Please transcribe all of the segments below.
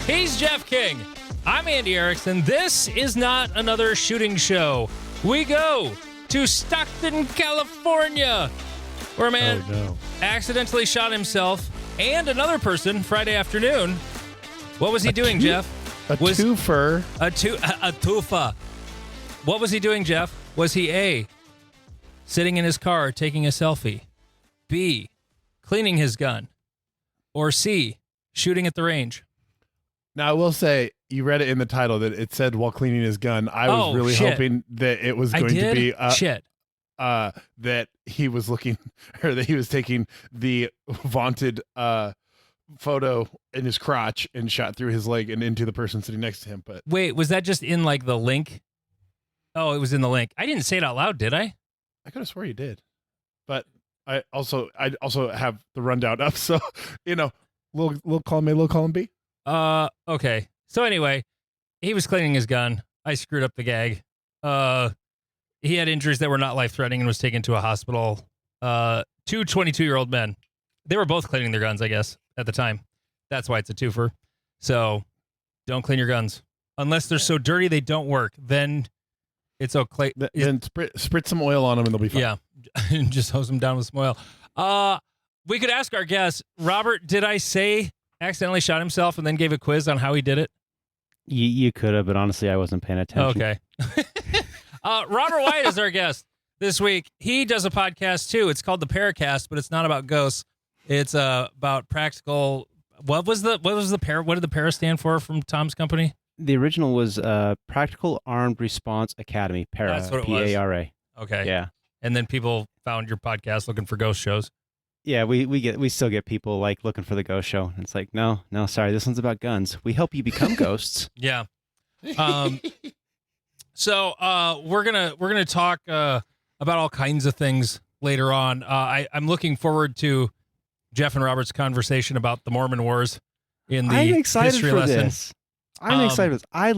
He's Jeff King. I'm Andy Erickson. This is not another shooting show. We go to Stockton, California, where a man accidentally shot himself and another person Friday afternoon. What was he doing, Jeff? A twofer. A twofa. What was he doing, Jeff? Was he A, sitting in his car taking a selfie, B, cleaning his gun, or C, shooting at the range? Now, I will say, you read it in the title that it said while cleaning his gun. I was really hoping that it was going to be that he was looking, or that he was taking the vaunted photo in his crotch and shot through his leg and into the person sitting next to him. But wait, was that just in like the link? Oh, it was in the link. I didn't say it out loud, did I? I could have swore you did, but I also have the rundown up. So, little column A, little column B. Okay. So anyway, he was cleaning his gun. I screwed up the gag. He had injuries that were not life-threatening and was taken to a hospital. Two 22-year-old men. They were both cleaning their guns, I guess, at the time. That's why it's a twofer. So don't clean your guns. Unless they're so dirty they don't work. Then it's okay. Then spritz some oil on them and they'll be fine. Yeah. Just hose them down with some oil. We could ask our guest, Robert, did I say accidentally shot himself and then gave a quiz on how he did it? You could have, but honestly, I wasn't paying attention. Okay. Robert Wyatt is our guest this week. He does a podcast too. It's called the PARAcast, but it's not about ghosts. It's about practical. What did the para stand for from Tom's company? The original was Practical Armed Response Academy. Para. That's what it was. PARA. Okay. Yeah. And then people found your podcast looking for ghost shows. Yeah, we still get people like looking for the ghost show. It's like, no, sorry, this one's about guns. We help you become ghosts. Yeah. So we're gonna talk about all kinds of things later on. I'm looking forward to Jeff and Robert's conversation about the Mormon Wars in the I'm excited history for lesson. this. I'm excited for this. I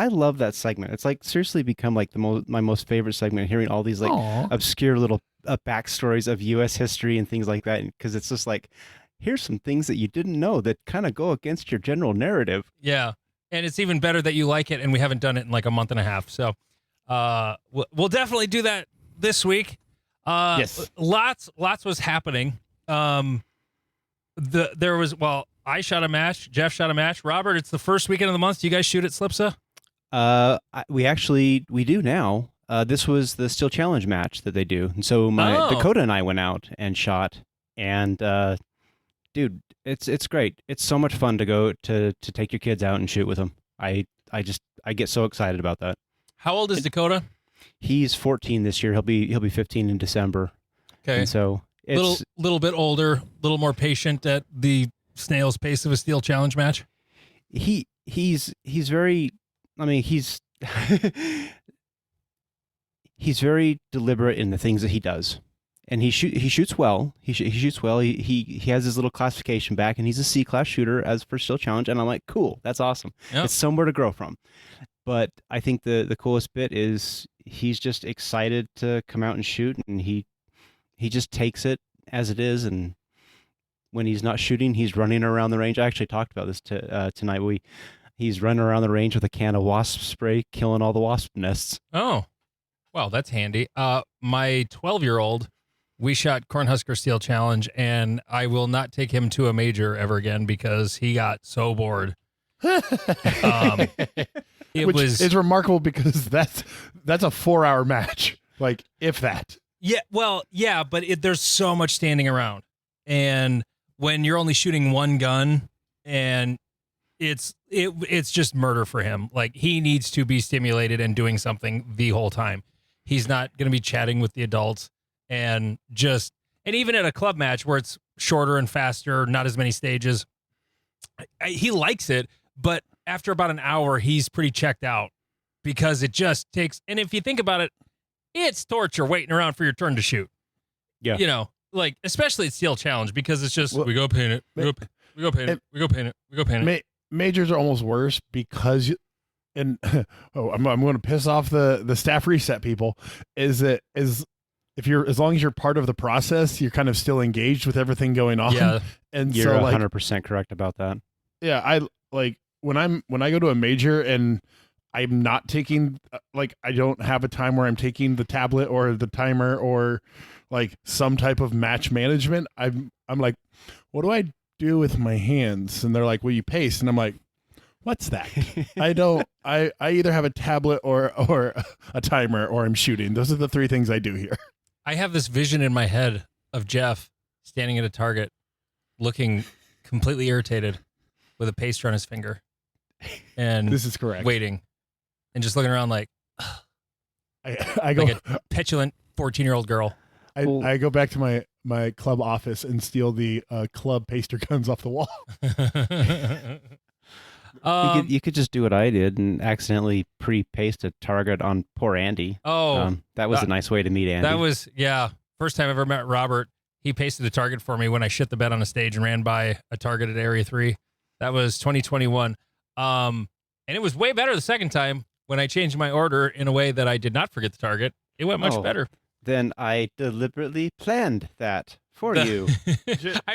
love that segment. It's like seriously become like my most favorite segment. Hearing all these like obscure little backstories of U.S. history and things like that, because it's just like, here's some things that you didn't know that kind of go against your general narrative. Yeah, and it's even better that you like it, and we haven't done it in like a month and a half. So we'll definitely do that this week. Yes, lots was happening. I shot a match. Jeff shot a match. Robert, it's the first weekend of the month. Do you guys shoot at Slipsa? We do now. This was the Steel Challenge match that they do. And so Dakota and I went out and shot. And dude, it's great. It's so much fun to go to take your kids out and shoot with them. I get so excited about that. How old is Dakota? He's 14 this year. He'll be 15 in December. Okay. And so it's little bit older, a little more patient at the snail's pace of a Steel Challenge match. He's very, I mean, he's very deliberate in the things that he does, and he shoots well. He shoots well. He has his little classification back, and he's a C-class shooter as for Steel Challenge. And I'm like, cool, that's awesome. Yep. It's somewhere to grow from. But I think the coolest bit is he's just excited to come out and shoot, and he just takes it as it is. And when he's not shooting, he's running around the range. I actually talked about this tonight. He's running around the range with a can of wasp spray, killing all the wasp nests. Oh. Well, that's handy. My 12-year-old, we shot Cornhusker Steel Challenge, and I will not take him to a major ever again because he got so bored. Which is remarkable because that's a 4-hour match, like if that. Yeah, well, yeah, but there's so much standing around, and when you're only shooting one gun, and it's just murder for him. Like he needs to be stimulated and doing something the whole time. He's not going to be chatting with the adults and even at a club match where it's shorter and faster, not as many stages, he likes it. But after about an hour, he's pretty checked out because it just takes, and if you think about it, it's torture waiting around for your turn to shoot. Yeah. Like, especially at Steel Challenge because it's just, we go paint it, we go paint it, we go paint it. Majors are almost worse because I'm going to piss off the staff reset people. As long as you're part of the process, you're kind of still engaged with everything going on. Yeah, and you're so 100% correct about that. Yeah, I like when I go to a major and I'm not taking like I don't have a time where I'm taking the tablet or the timer or like some type of match management, I'm like, what do I do with my hands? And they're like, well, you pace. And I'm like, what's that? I either have a tablet or a timer or I'm shooting. Those are the three things I do here. I have this vision in my head of Jeff standing at a target looking completely irritated with a pacer on his finger. And this is correct. Waiting and just looking around like I go like a petulant 14-year-old girl. I go back to my club office and steal the club paster guns off the wall. You could just do what I did and accidentally pre-paste a target on poor Andy. That was a nice way to meet Andy. That was, first time I ever met Robert. He pasted a target for me when I shit the bed on a stage and ran by a target at Area 3. That was 2021. And it was way better the second time when I changed my order in a way that I did not forget the target. It went much better. Then I deliberately planned that for you.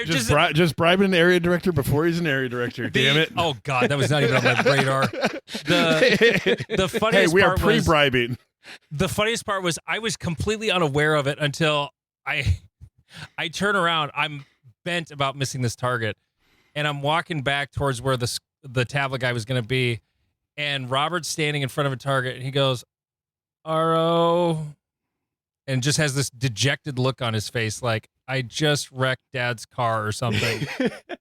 just bribing an area director before he's an area director. Damn it. Oh, God, that was not even on my radar. The funniest we are part pre-bribing. The funniest part was I was completely unaware of it until I turn around. I'm bent about missing this target, and I'm walking back towards where the tablet guy was going to be, and Robert's standing in front of a target, and he goes, "RO," and just has this dejected look on his face, like, I just wrecked Dad's car or something.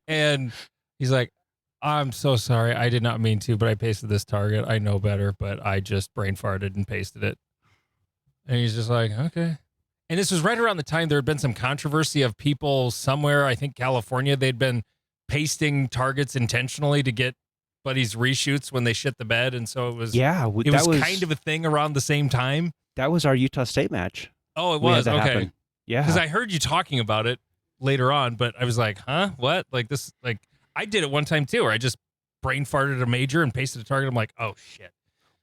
And he's like, I'm so sorry. I did not mean to, but I pasted this target. I know better, but I just brain farted and pasted it. And he's just like, okay. And this was right around the time there had been some controversy of people somewhere, I think California, they'd been pasting targets intentionally to get buddies reshoots when they shit the bed. And so it was kind of a thing around the same time. That was our Utah State match. Oh, it was? Okay. Happen. Yeah. Because I heard you talking about it later on, but I was like, huh? What? Like this, like I did it one time too, where I just brain farted a major and pasted a target. I'm like, oh shit.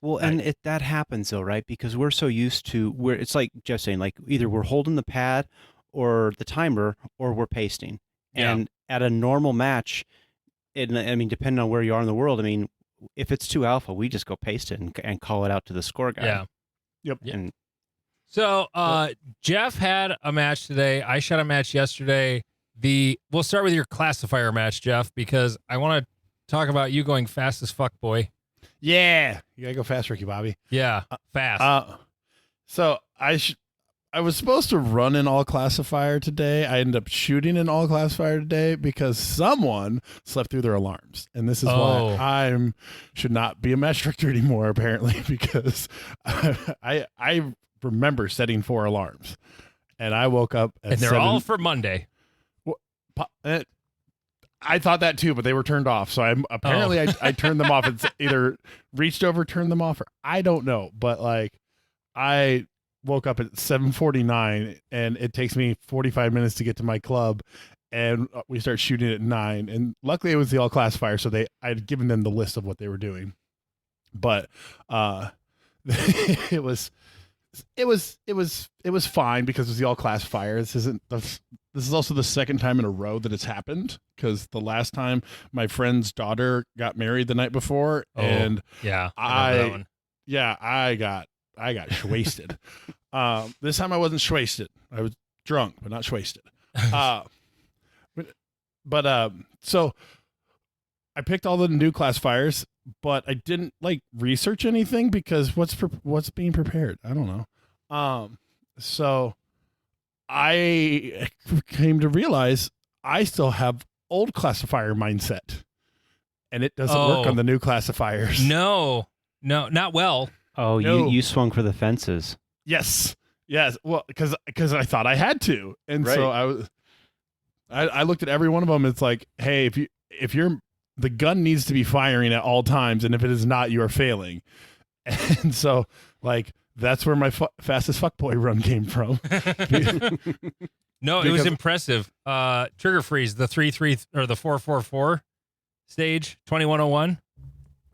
Well, and that happens though, right? Because we're so used to where it's like Jeff's saying, like either we're holding the pad or the timer or we're pasting. Yeah. And at a normal match, I mean, depending on where you are in the world, I mean, if it's 2 alpha, we just go paste it and call it out to the score guy. Yeah. Yep. And so Jeff had a match today. I shot a match yesterday. We'll start with your classifier match, Jeff, because I want to talk about you going fast as fuck, boy. Yeah, you gotta go fast, Ricky Bobby. Yeah, fast. So I was supposed to run an all classifier today. I ended up shooting an all classifier today because someone slept through their alarms, and this is why I should not be a match director anymore. Apparently, because I remember setting 4 alarms, and I woke up at and they're all for Monday. I thought that too, but they were turned off. So I turned them off. It's either reached over, turned them off, or I don't know. But like, I woke up at 7:49, and it takes me 45 minutes to get to my club, and we start shooting at 9. And luckily, it was the all classifier, so I'd given them the list of what they were doing. But it was fine because it was the all classifier. This is also the second time in a row that it's happened, because the last time my friend's daughter got married the night before, and I got shwasted. This time I wasn't shwasted. I was drunk, but not shwasted. So I picked all the new classifiers, but I didn't like research anything because what's being prepared? I don't know. So I came to realize I still have old classifier mindset, and it doesn't work on the new classifiers. No, not well. Oh, no. You swung for the fences. Yes. Well, because I thought I had to, and so I looked at every one of them. It's like, hey, if you're the gun needs to be firing at all times, and if it is not, you are failing. And so, like, that's where my fastest fuckboy run came from. No, it was impressive. Trigger freeze, the 3-3 or the 4-4-4 stage, 2101.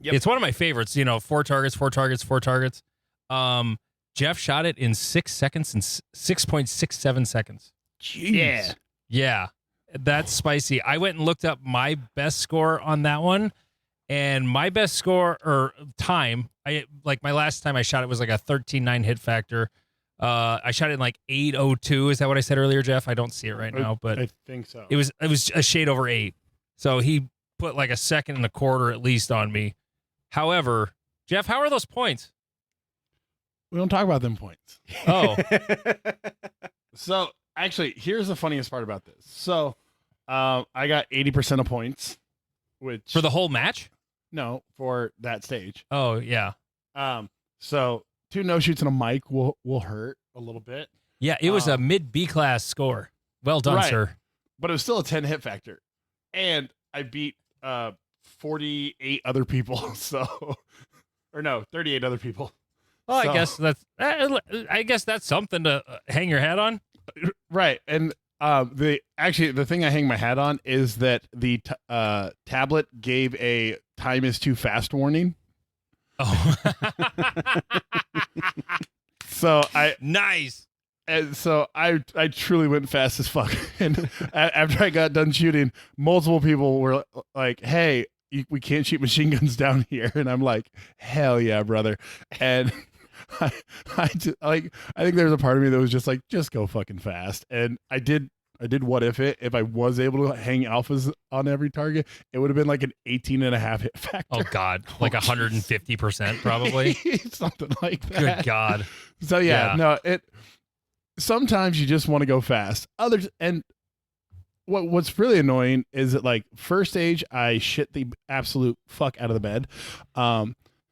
Yep. It's one of my favorites. 4 targets. Jeff shot it in 6 seconds and 6.67 seconds. Jeez. Yeah. That's spicy. I went and looked up my best score on that one, And my best score or time, my last time I shot it was like a 13.9 hit factor. I shot it in like 8:02. Is that what I said earlier, Jeff? I don't see it right now, but I think so. It was a shade over 8. So he put like a 2.25 seconds at least on me. However, Jeff, how are those points? We don't talk about them points. Oh. So actually, here's the funniest part about this. So I got 80% of points, which for the whole match? No, for that stage. Oh yeah. So 2 no shoots and a mic will hurt a little bit. Yeah, it was a mid B class score. Well done, right. sir. But it was still a 10 hit factor, and I beat 48 other people. So, or no, 38 other people. Well, so, I guess that's something to hang your hat on. Right, and the thing I hang my hat on is that the tablet gave a time is too fast warning. Oh. So nice. And so I truly went fast as fuck. And after I got done shooting, multiple people were like, "Hey, we can't shoot machine guns down here." And I'm like, "Hell yeah, brother!" And I think there's a part of me that was just like, just go fucking fast. And I did what if I was able to hang alphas on every target, it would have been like an 18.5 hit factor. Oh God, like 150% probably. Something like that. Good God. So no, sometimes you just want to go fast. And what's really annoying is that like first stage, I shit the absolute fuck out of the bed.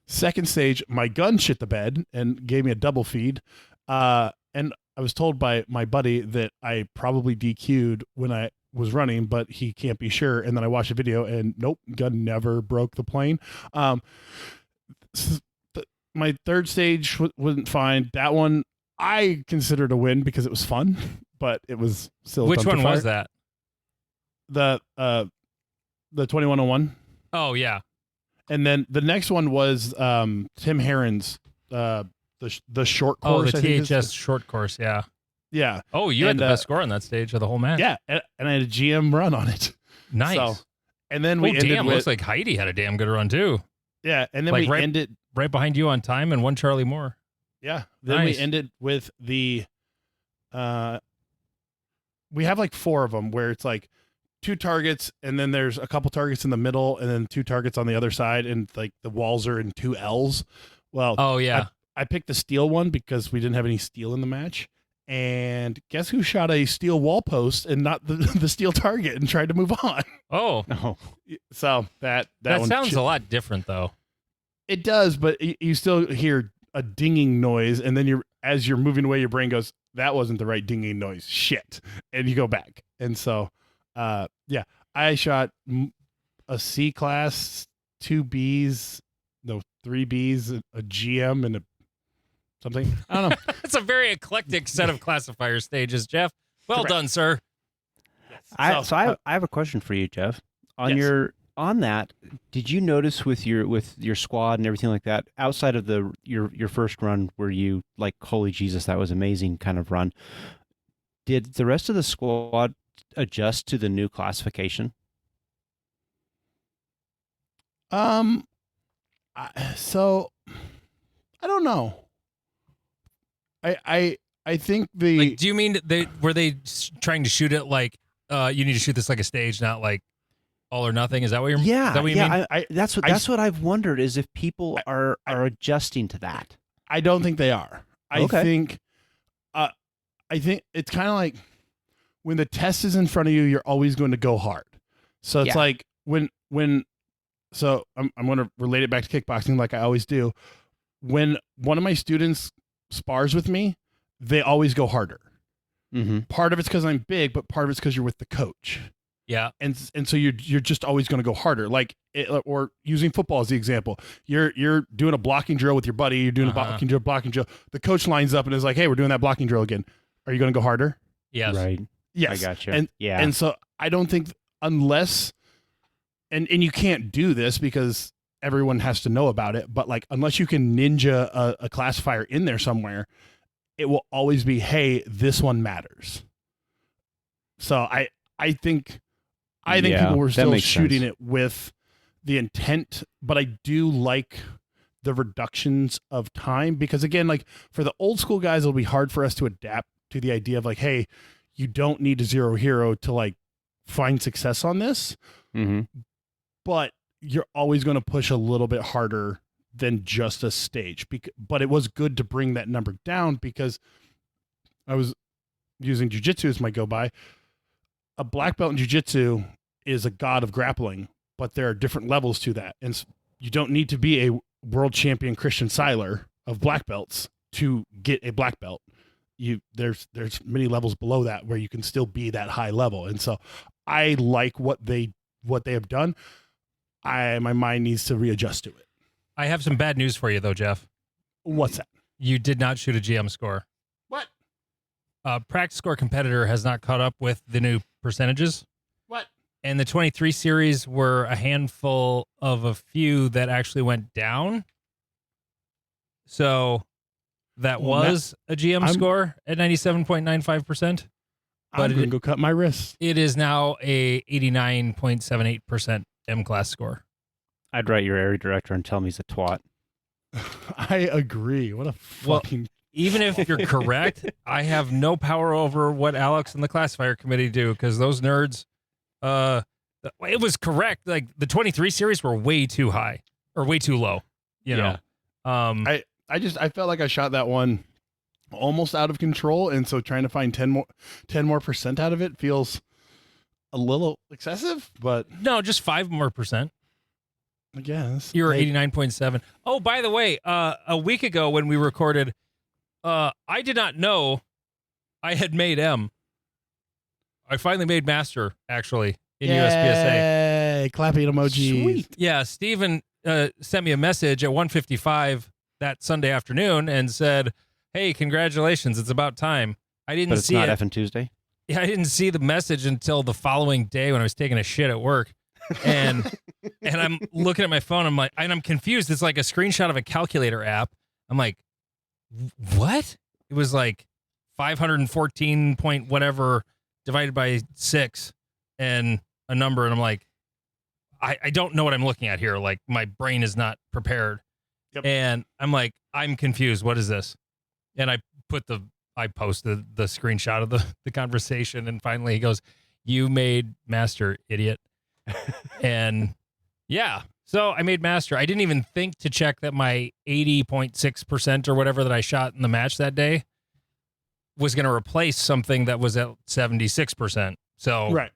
Second stage, my gun shit the bed and gave me a double feed. And I was told by my buddy that I probably DQ'd when I was running, but he can't be sure. And then I watched a video and nope, gun never broke the plane. My third stage wasn't fine. That one I considered a win because it was fun, but it was still. Which one was that? The 2101. Oh yeah. And then the next one was Tim Herron's the short course. Oh, the THS short course, yeah. Yeah. Oh, you had the best score on that stage of the whole match. Yeah, and I had a GM run on it. Nice. So, and then we ended with, looks like Heidi had a damn good run too. Yeah, and then we ended right behind you on time and one Charlie Moore. Yeah. Then we ended with the we have like 4 of them where it's like 2 targets and then there's a couple targets in the middle and then 2 targets on the other side and like the walls are in 2 L's. Well, oh yeah. I picked the steel one because we didn't have any steel in the match. And guess who shot a steel wall post and not the steel target and tried to move on? Oh. No. So that sounds a lot different though. It does, but you still hear a dinging noise and then as you're moving away, your brain goes, that wasn't the right dinging noise. Shit. And you go back. And so, I shot a C class, 2 Bs, 3 Bs, a GM, and something. I don't know. It's a very eclectic set of classifier stages, Jeff. Well Correct. Done, sir. Yes. I have a question for you, Jeff. On that, did you notice with your squad and everything like that, outside of your first run where you like, holy Jesus, that was amazing kind of run, did the rest of the squad adjust to the new classification? So I don't know. I think the. Like, do you mean were they trying to shoot it like you need to shoot this like a stage, not like all or nothing? Is that what you're? Yeah, is that what you mean? That's what I've wondered is if people are adjusting to that. I don't think they are. I think it's kind of like when the test is in front of you, you're always going to go hard. So it's like when. So I'm going to relate it back to kickboxing like I always do. When one of my students spars with me, they always go harder. Mm-hmm. Part of it's because I'm big, but part of it's because you're with the coach. Yeah. And so you're just always going to go harder. Like or using football as the example, you're doing a blocking drill with your buddy. You're doing a blocking drill. The coach lines up and is like, "Hey, we're doing that blocking drill again. Are you going to go harder?" Yes. Right. Yes. I got you. And so I don't think unless, and you can't do this because everyone has to know about it, but like unless you can ninja a classifier in there somewhere, it will always be, hey, this one matters. So I think people were still shooting it with the intent, but I do like the reductions of time, because again, like for the old school guys, it'll be hard for us to adapt to the idea of like, hey, you don't need a zero hero to like find success on this, but you're always going to push a little bit harder than just a stage. But it was good to bring that number down, because I was using jiu-jitsu as my go by. A black belt in jiu-jitsu is a god of grappling, but there are different levels to that. And you don't need to be a world champion Christian Seiler of black belts to get a black belt. There's many levels below that where you can still be that high level. And so I like what they have done. My mind needs to readjust to it. I have some bad news for you though, Jeff. What's that? You did not shoot a GM score. What? Practice score competitor has not caught up with the new percentages. What? And the 23 series were a handful of a few that actually went down. So that was a GM score at 97.95%. But I'm going to go cut my wrists. It is now a 89.78% M class score. I'd write your area director and tell him he's a twat. I agree. What a fucking... Even if you're correct, I have no power over what Alex and the classifier committee do, because those nerds, it was correct. Like the 23 series were way too high or way too low, you know? I felt like I shot that one almost out of control. And so trying to find 10 more % out of it feels a little excessive, but no, just 5 more %. I guess you're 89.7. Oh, by the way, a week ago when we recorded, I did not know I had made M. I finally made Master, actually, in USPSA. Clapping emojis. Sweet. Yeah, Steven sent me a message at 1:55 that Sunday afternoon and said, "Hey, congratulations, it's about time." I didn't but it's see not it. effing Tuesday. Yeah, I didn't see the message until the following day when I was taking a shit at work. And I'm looking at my phone, I'm confused. It's like a screenshot of a calculator app. I'm like, what? It was like 514 point whatever divided by 6 and a number. And I'm like, I don't know what I'm looking at here. Like my brain is not prepared. Yep. And I'm like, I'm confused. What is this? And I posted the screenshot of the conversation. And finally he goes, "You made Master, idiot." And yeah, so I made Master. I didn't even think to check that my 80.6% or whatever that I shot in the match that day was going to replace something that was at 76%. So right.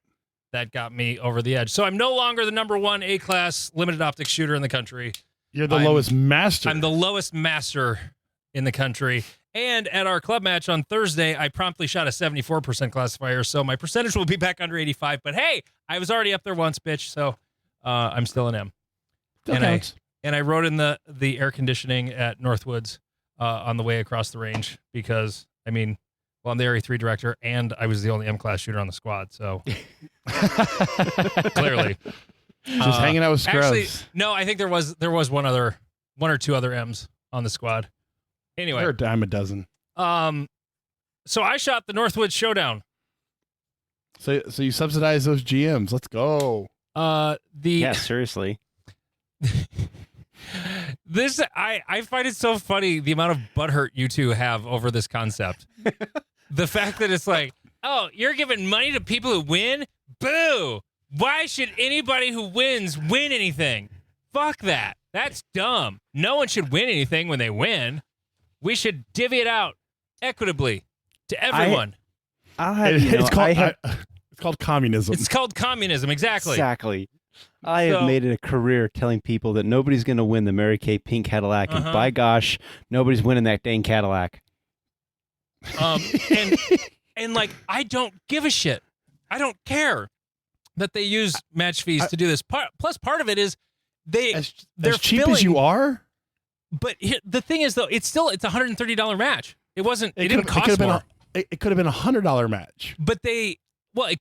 That got me over the edge. So I'm no longer the number 1 A-class limited optics shooter in the country. You're the lowest Master. I'm the lowest Master in the country. And at our club match on Thursday, I promptly shot a 74% classifier, so my percentage will be back under 85. But hey, I was already up there once, bitch, so I'm still an M. And I rode in the air conditioning at Northwoods on the way across the range because, I mean, well, I'm the Area 3 director, and I was the only M-class shooter on the squad, so clearly. Just hanging out with scrubs. Actually, no, I think there was one or two other M's on the squad. Anyway, they're a dime a dozen. So I shot the Northwoods Showdown. So you subsidize those GMs. Let's go. Yeah, seriously. This I find it so funny the amount of butthurt you two have over this concept. The fact that it's like, oh, you're giving money to people who win? Boo! Why should anybody who wins win anything? Fuck that. That's dumb. No one should win anything when they win. We should divvy it out equitably to everyone. It's called communism. It's called communism, exactly. Exactly. I have made it a career telling people that nobody's going to win the Mary Kay pink Cadillac, and by gosh, nobody's winning that dang Cadillac. And like, I don't give a shit. I don't care that they use match fees to do this. Plus, part of it is they're as cheap as you are. But the thing is, though, it's a $130 match. It wasn't. It didn't cost more. It could have been $100 match. But it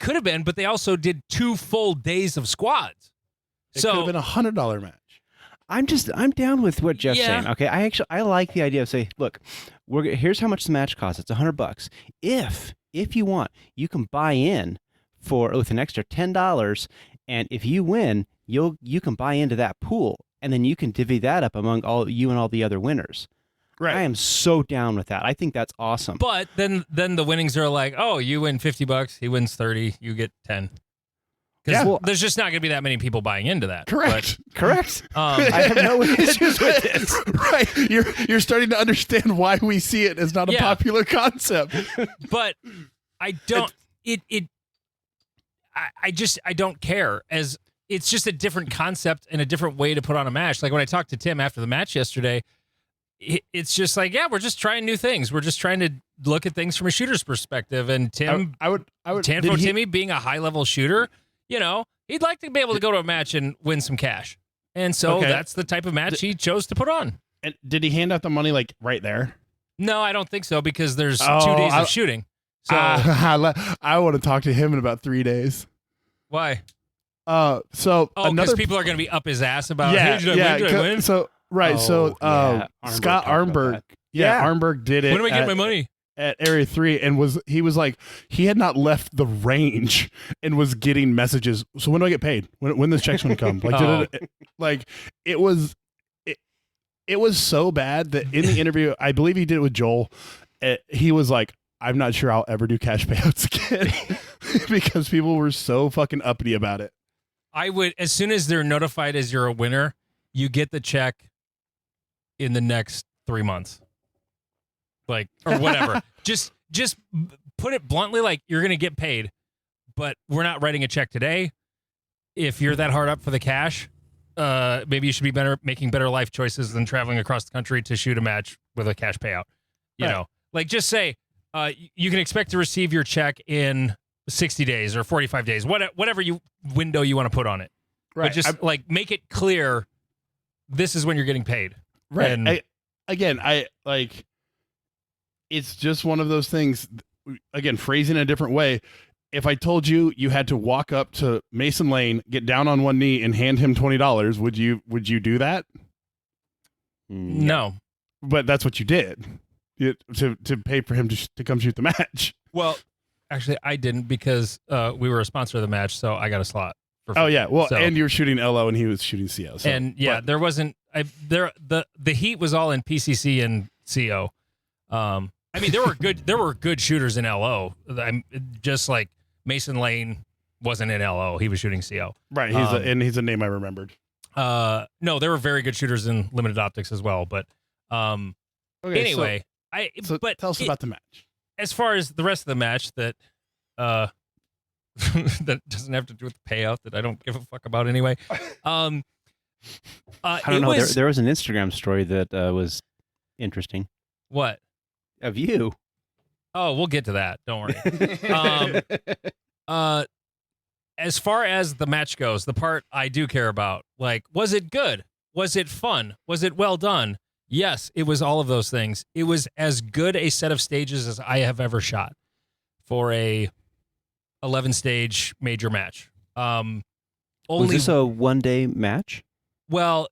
could have been. But they also did 2 full days of squads. It could have been $100 match. I'm down with what Jeff's saying. Okay, I like the idea of say, look, here's how much the match costs. It's $100. If you want, you can buy in with an extra $10, And if you win, you can buy into that pool, and then you can divvy that up among all you and all the other winners. Right. I am so down with that. I think that's awesome. But then the winnings are like, oh, you win $50, he wins 30, you get 10. Because there's just not going to be that many people buying into that. Correct. Correct. I have no issues with it. Right. You're starting to understand why we see it as not a popular concept. But I don't. I don't care, as it's just a different concept and a different way to put on a match. Like when I talked to Tim after the match yesterday, it's just like, we're just trying new things. We're just trying to look at things from a shooter's perspective. And Tim, Timmy being a high level shooter, he'd like to be able to go to a match and win some cash. And so that's the type of match he chose to put on. And did he hand out the money like right there? No, I don't think so, because there's 2 days of shooting. So I want to talk to him in about 3 days. Why? Because people are going to be up his ass about, hey, did I win? Scott Arnberg. Arnberg did it. When do I get my money? At Area 3, and he had not left the range and was getting messages. So when do I get paid? When this check's going to come? It was so bad that in the interview, I believe he did it with Joel. He was like, I'm not sure I'll ever do cash payouts again because people were so fucking uppity about it. I would, as soon as they're notified as you're a winner, you get the check in the next 3 months. Or whatever. just put it bluntly, like, you're going to get paid, but we're not writing a check today. If you're that hard up for the cash, maybe you should be making better life choices than traveling across the country to shoot a match with a cash payout. You know, like, just say, you can expect to receive your check in 60 days or 45 days, whatever window you want to put on it. Right. But just make it clear, this is when you're getting paid. Right. And it's just one of those things, again, phrasing in a different way. If I told you had to walk up to Mason Lane, get down on one knee, and hand him $20, would you do that? No. But that's what you did. To pay for him to come shoot the match. Well, actually, I didn't, because we were a sponsor of the match, so I got a slot. And you were shooting LO and he was shooting CO. So, there wasn't. The heat was all in PCC and CO. There were good shooters in LO. Just like Mason Lane wasn't in LO; he was shooting CO. Right. He's a name I remembered. No, there were very good shooters in limited optics as well. But anyway. But tell us about the match. As far as the rest of the match, that that doesn't have to do with the payout, that I don't give a fuck about anyway. I don't know. There was an Instagram story that was interesting. What? Of you. Oh, we'll get to that. Don't worry. As far as the match goes, the part I do care about, was it good? Was it fun? Was it well done? Yes, it was all of those things. It was as good a set of stages as I have ever shot for a 11-stage major match. Was this a one-day match? Well,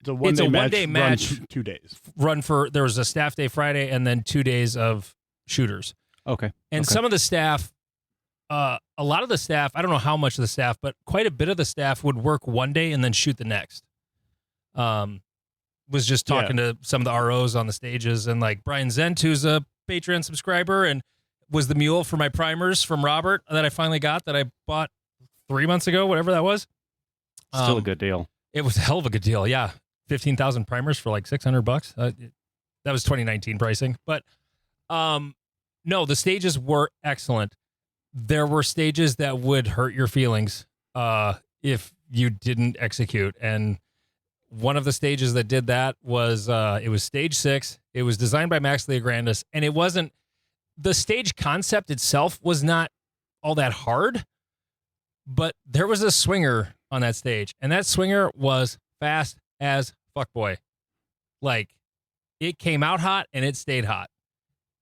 it's a one-day match. 2 days. There was a staff day Friday and then 2 days of shooters. Okay. And some of the staff, a lot of the staff, I don't know how much of the staff, but quite a bit of the staff would work one day and then shoot the next. Was just talking to some of the ROs on the stages, and Brian Zent, who's a Patreon subscriber and was the mule for my primers from Robert that I finally got, that I bought 3 months ago, whatever that was. Still a good deal. It was a hell of a good deal. Yeah. 15,000 primers for $600. That was 2019 pricing. But no, the stages were excellent. There were stages that would hurt your feelings if you didn't execute. And one of the stages that did that was, it was stage 6. It was designed by Max Leograndis, and it wasn't, the stage concept itself was not all that hard, but there was a swinger on that stage, and that swinger was fast as fuck boy. It came out hot and it stayed hot.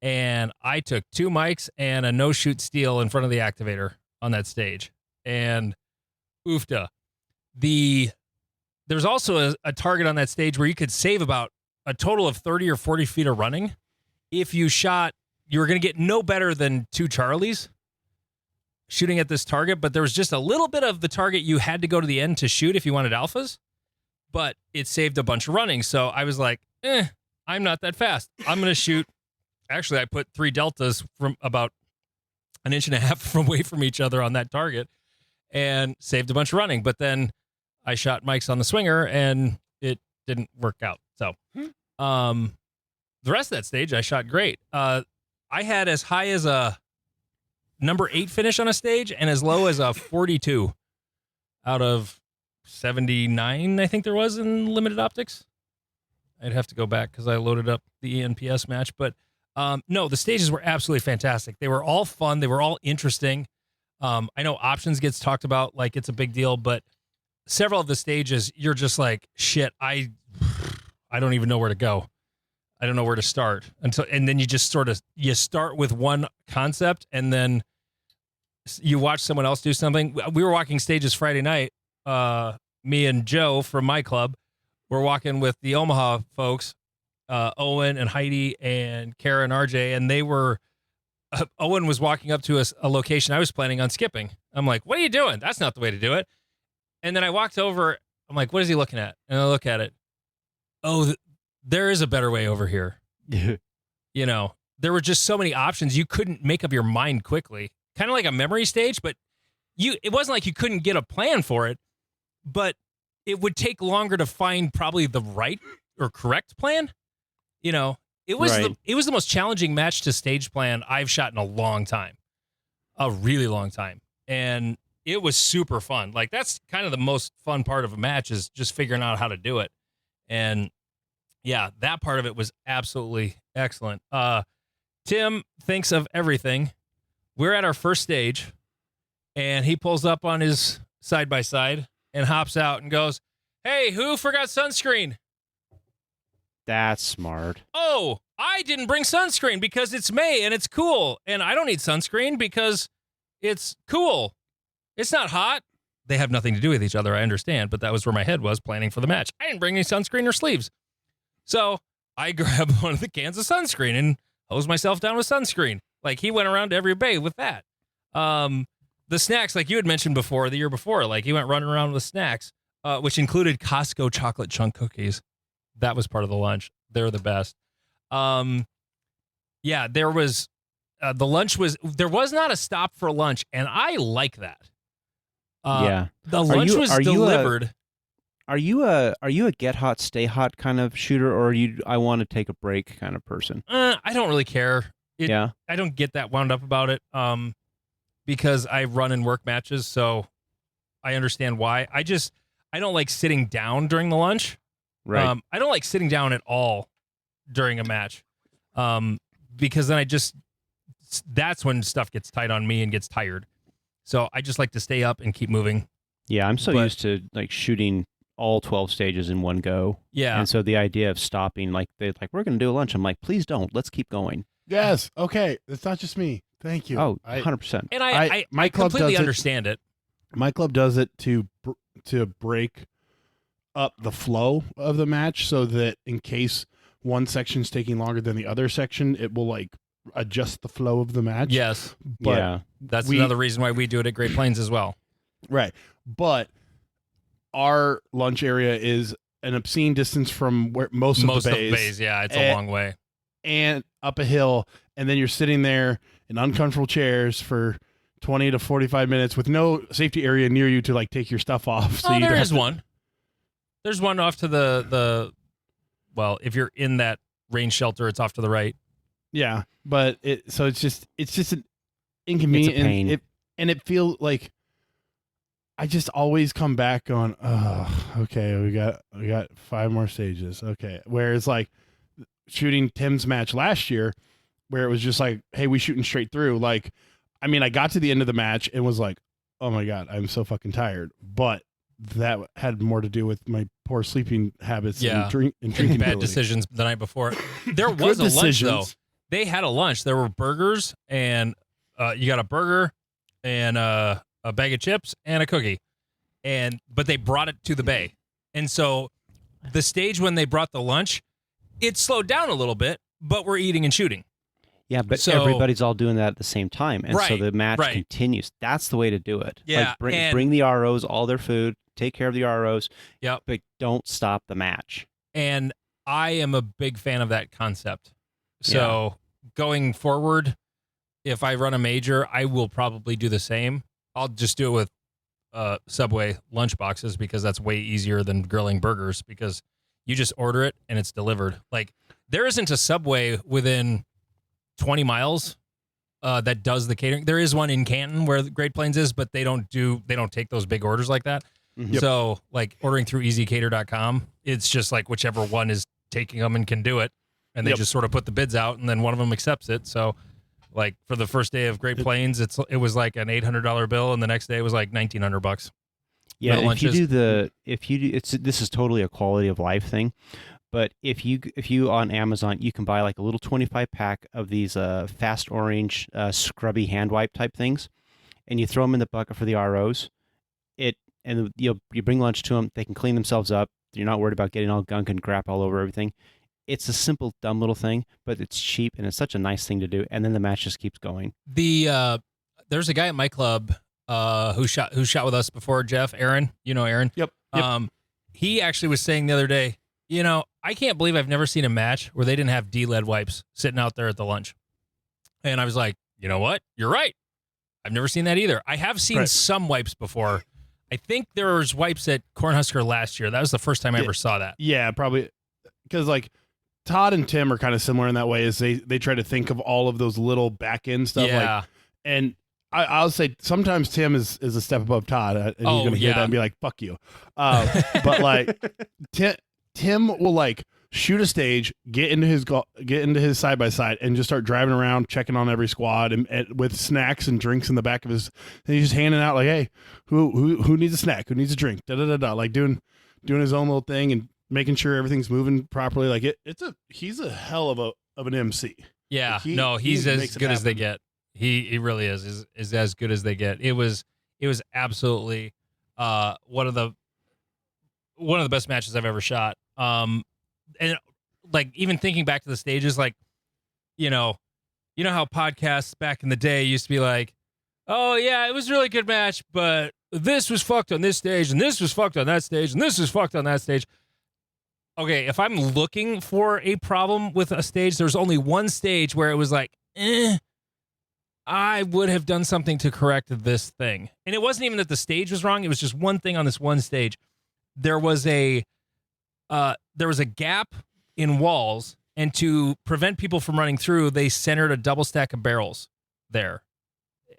And I took 2 mics and a no-shoot steel in front of the activator on that stage. And oofta. There's also a target on that stage where you could save about a total of 30 or 40 feet of running. If you shot, you were going to get no better than 2 Charlies. shooting at this target, but there was just a little bit of the target you had to go to the end to shoot if you wanted alphas, but it saved a bunch of running. So I was like, I'm not that fast. I'm going to shoot. Actually, I put 3 deltas from about an inch and a half away from each other on that target and saved a bunch of running. But then I shot Mike's on the swinger and it didn't work out. So the rest of that stage, I shot great. I had as high as a number 8 finish on a stage and as low as a 42 out of 79, I think there was in limited optics. I'd have to go back because I loaded up the ENPS match. But no, the stages were absolutely fantastic. They were all fun. They were all interesting. I know options gets talked about like it's a big deal, but several of the stages, you're just like, shit, I don't even know where to go. I don't know where to start and then you just you start with one concept and then you watch someone else do something. We were walking stages Friday night. Me and Joe from my club were walking with the Omaha folks, Owen and Heidi and Kara and RJ. And they were, Owen was walking up to a location I was planning on skipping. I'm like, what are you doing? That's not the way to do it. And then I walked over. I'm like, what is he looking at? And I look at it. Oh, there is a better way over here. You know, there were just so many options. You couldn't make up your mind quickly. Kind of like a memory stage, but it wasn't like you couldn't get a plan for it, but it would take longer to find probably the right or correct plan. You know, it was the most challenging match to stage plan I've shot in a long time. A really long time. And it was super fun. Like that's kind of the most fun part of a match is just figuring out how to do it. And yeah, that part of it was absolutely excellent. Tim thinks of everything. We're at our first stage, and he pulls up on his side-by-side and hops out and goes, hey, who forgot sunscreen? That's smart. Oh, I didn't bring sunscreen because it's May and it's cool, and I don't need sunscreen because it's cool. It's not hot. They have nothing to do with each other, I understand, but that was where my head was planning for the match. I didn't bring any sunscreen or sleeves. So I grabbed one of the cans of sunscreen and hosed myself down with sunscreen. Like he went around to every bay with that. The snacks, like you had mentioned before, the year before, like he went running around with snacks, which included Costco chocolate chunk cookies. That was part of the lunch. They're the best. Yeah, there was, the lunch there was not a stop for lunch, and I like that. Yeah. The lunch was delivered. Are you a get hot, stay hot kind of shooter, or are you I want to take a break kind of person? I don't really care. Yeah. I don't get that wound up about it because I run and work matches, so I understand why. I don't like sitting down during the lunch. Right. I don't like sitting down at all during a match because then that's when stuff gets tight on me and gets tired. So I just like to stay up and keep moving. Yeah, I'm so used to like shooting all 12 stages in one go. Yeah. And so the idea of stopping, like we're going to do a lunch. I'm like, please don't. Let's keep going. Yes. Okay. It's not just me. Thank you. Oh, 100%. And I completely understand it. My club does it to break up the flow of the match so that in case one section's taking longer than the other section, it will like adjust the flow of the match. Yes. But yeah. That's another reason why we do it at Great Plains as well. Right. But our lunch area is an obscene distance from where most of the bays. Yeah, it's a long way. And up a hill, and then you're sitting there in uncomfortable chairs for 20 to 45 minutes with no safety area near you to like take your stuff off. So there is one. There's one off to the well, if you're in that rain shelter, it's off to the right. Yeah, but it's just an inconvenient, it's a pain. and it feels like I just always come back on. Oh, okay, we got 5 more stages. Okay, whereas like shooting Tim's match last year, where it was just like, hey, we shooting straight through. Like, I mean, I got to the end of the match and was like, oh my god, I'm so fucking tired. But that had more to do with my poor sleeping habits and drinking bad ability. decisions the night before. There was a lunch though. They had a lunch. There were burgers, and you got a burger and a bag of chips and a cookie, but they brought it to the bay, and so the stage when they brought the lunch, it slowed down a little bit, but we're eating and shooting. Yeah, but everybody's all doing that at the same time, and so the match continues. That's the way to do it. Yeah, like bring the ROs all their food, take care of the ROs. Yep. But don't stop the match. And I am a big fan of that concept. So going forward, if I run a major, I will probably do the same. I'll just do it with Subway lunch boxes because that's way easier than grilling burgers because you just order it and it's delivered. Like there isn't a Subway within 20 miles that does the catering. There is one in Canton where Great Plains is, but they don't take those big orders like that. Mm-hmm. Yep. So like ordering through easycater.com, it's just like whichever one is taking them and can do it. And they just sort of put the bids out and then one of them accepts it. So like for the first day of Great Plains, it was like an $800 bill. And the next day it was like $1,900. Yeah. This is totally a quality of life thing. But if you on Amazon, you can buy like a little 25 pack of these fast orange scrubby hand wipe type things, and you throw them in the bucket for the ROs. You bring lunch to them. They can clean themselves up. You're not worried about getting all gunk and crap all over everything. It's a simple, dumb little thing, but it's cheap and it's such a nice thing to do. And then the match just keeps going. There's a guy at my club who shot with us before, Jeff, Aaron. You know Aaron. Yep. He actually was saying the other day, I can't believe I've never seen a match where they didn't have D-lead wipes sitting out there at the lunch. And I was like, you know what? You're right. I've never seen that either. I have seen some wipes before. I think there was wipes at Cornhusker last year. That was the first time I ever saw that. Yeah, probably. Because like Todd and Tim are kind of similar in that way as they try to think of all of those little back end stuff. Yeah. And I'll say sometimes Tim is a step above Todd. And he's going to hear that and be like, fuck you. But like Tim will like shoot a stage, get into his side by side, and just start driving around, checking on every squad, and with snacks and drinks in the back of his. And he's just handing out like, hey, who needs a snack? Who needs a drink? Like doing his own little thing and making sure everything's moving properly. Like he's a hell of an MC. Yeah, like he's as good as they get. He really is as good as they get. It was absolutely one of the best matches I've ever shot. And like even thinking back to the stages, like, you know how podcasts back in the day used to be like, oh yeah, it was a really good match, but this was fucked on this stage and this was fucked on that stage and this was fucked on that stage. Okay, if I'm looking for a problem with a stage, there's only one stage where it was like, I would have done something to correct this thing. And it wasn't even that the stage was wrong. It was just one thing on this one stage. There was a gap in walls, and to prevent people from running through, they centered a double stack of barrels there.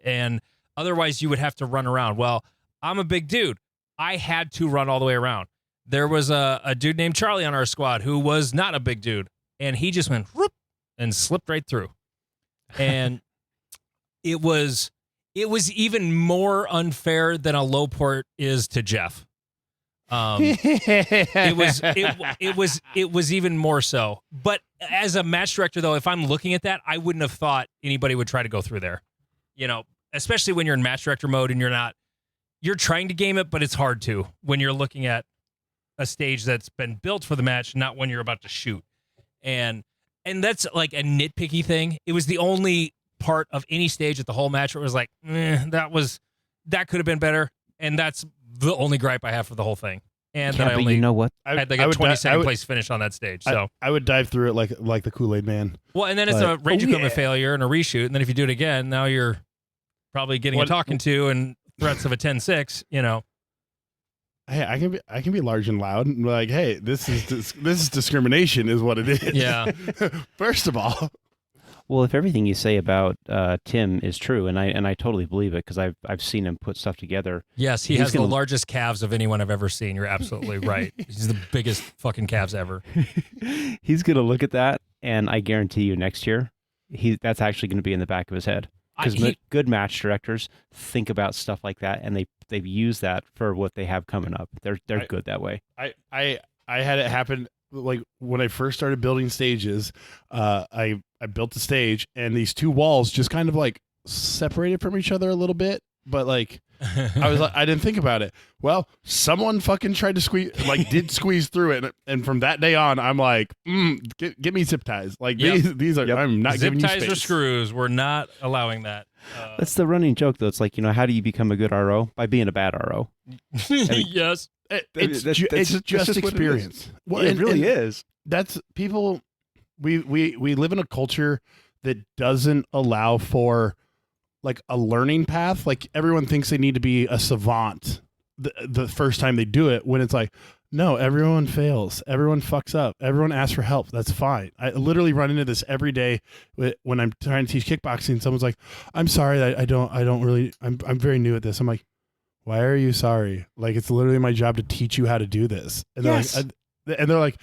And otherwise you would have to run around. Well, I'm a big dude. I had to run all the way around. There was a dude named Charlie on our squad who was not a big dude, and he just went whoop and slipped right through. And it was even more unfair than a low port is to Jeff. It was even more so. But as a match director, though, if I'm looking at that, I wouldn't have thought anybody would try to go through there. Especially when you're in match director mode and you're trying to game it, but it's hard to when you're looking at a stage that's been built for the match, not when you're about to shoot. And that's like a nitpicky thing. It was the only part of any stage at the whole match where it was like, that could have been better. And that's the only gripe I have for the whole thing. And yeah, that you know what? I had like a 22nd place finish on that stage. So I would dive through it like the Kool-Aid Man. Well, and then it's a range equipment failure and a reshoot. And then if you do it again, now you're probably getting a talking to and threats of a 10-6, Hey, I can be large and loud and be like, hey, this is discrimination is what it is. Yeah. First of all. Well, if everything you say about Tim is true, and I totally believe it because I've seen him put stuff together. Yes, he has the largest calves of anyone I've ever seen. You're absolutely right. He's the biggest fucking calves ever. He's gonna look at that, and I guarantee you, next year, that's actually going to be in the back of his head. Because good match directors think about stuff like that, and they've used that for what they have coming up. They're good that way. I had it happen like when I first started building stages. I built the stage, and these two walls just kind of like separated from each other a little bit, but like, I didn't think about it. Well, someone fucking tried to did squeeze through it, and from that day on, I'm like, get me zip ties. Like these are, I'm not zip giving you ties space. or screws. We're not allowing that. That's the running joke, though. It's like, how do you become a good RO? By being a bad RO. Yes, it's just experience. It really is. That's people. We live in a culture that doesn't allow for like a learning path. Like everyone thinks they need to be a savant the first time they do it, when it's like, no, everyone fails. Everyone fucks up. Everyone asks for help. That's fine. I literally run into this every day when I'm trying to teach kickboxing. Someone's like, I'm sorry. I'm very new at this. I'm like, why are you sorry? Like, it's literally my job to teach you how to do this. And they're like,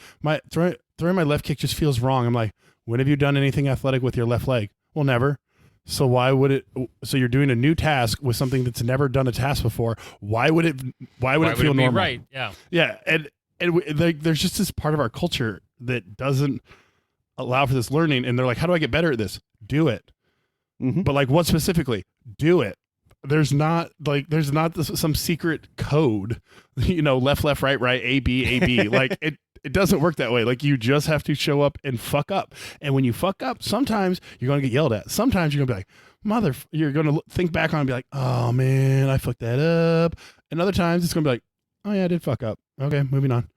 throwing my left kick just feels wrong. I'm like, when have you done anything athletic with your left leg? Well, never. So why would it? So you're doing a new task with something that's never done a task before. Why would it feel normal? Right. Yeah. Yeah. And there's just this part of our culture that doesn't allow for this learning. And they're like, how do I get better at this? Do it. Mm-hmm. But like, what specifically? Do it. There's not some secret code, left, right, A, B. Like it doesn't work that way. Like, you just have to show up and fuck up. And when you fuck up, sometimes you're going to get yelled at. Sometimes you're going to be like, you're going to think back on and be like, oh man, I fucked that up. And other times it's going to be like, oh yeah, I did fuck up. Okay, moving on.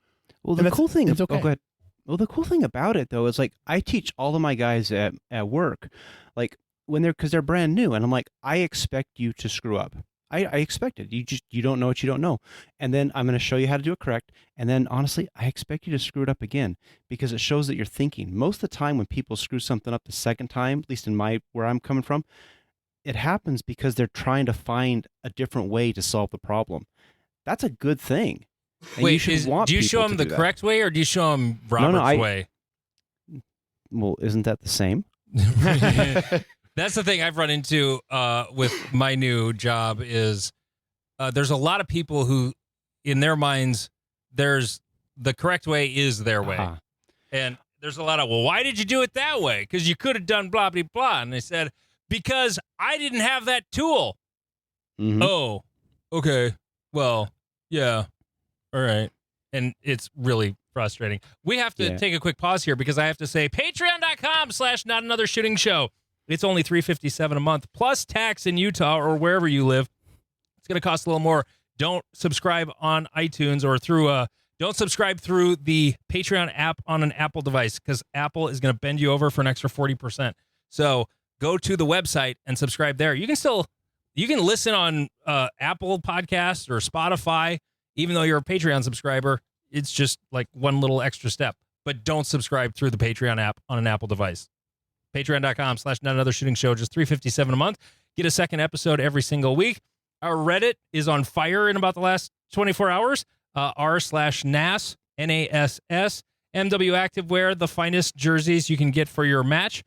Well, the cool thing, it's okay. Go ahead. Well, the cool thing about it though is like, I teach all of my guys at work, like because they're brand new, and I'm like, I expect you to screw up. I expect it. You don't know what you don't know. And then I'm going to show you how to do it correct. And then honestly, I expect you to screw it up again, because it shows that you're thinking. Most of the time when people screw something up the second time, at least in where I'm coming from, it happens because they're trying to find a different way to solve the problem. That's a good thing. And wait, do you show them the correct way, or do you show them Robert's way? Well, isn't that the same? That's the thing I've run into with my new job is there's a lot of people who, in their minds, there's the correct way is their way. Uh-huh. And there's a lot of, well, why did you do it that way? Because you could have done blah, blah, blah. And they said, because I didn't have that tool. Mm-hmm. Oh, okay. Well, yeah. All right. And it's really frustrating. We have to take a quick pause here because I have to say patreon.com/notanothershootingshow. It's only $3.57 a month, plus tax in Utah or wherever you live. It's going to cost a little more. Don't subscribe on iTunes or don't subscribe through the Patreon app on an Apple device, because Apple is going to bend you over for an extra 40%. So go to the website and subscribe there. You can listen on Apple Podcasts or Spotify, even though you're a Patreon subscriber. It's just like one little extra step. But don't subscribe through the Patreon app on an Apple device. Patreon.com/notanothershootingshow, just $3.57 a month. Get a second episode every single week. Our Reddit is on fire in about the last 24 hours. r/NASS, NASS, MW Activewear, the finest jerseys you can get for your match.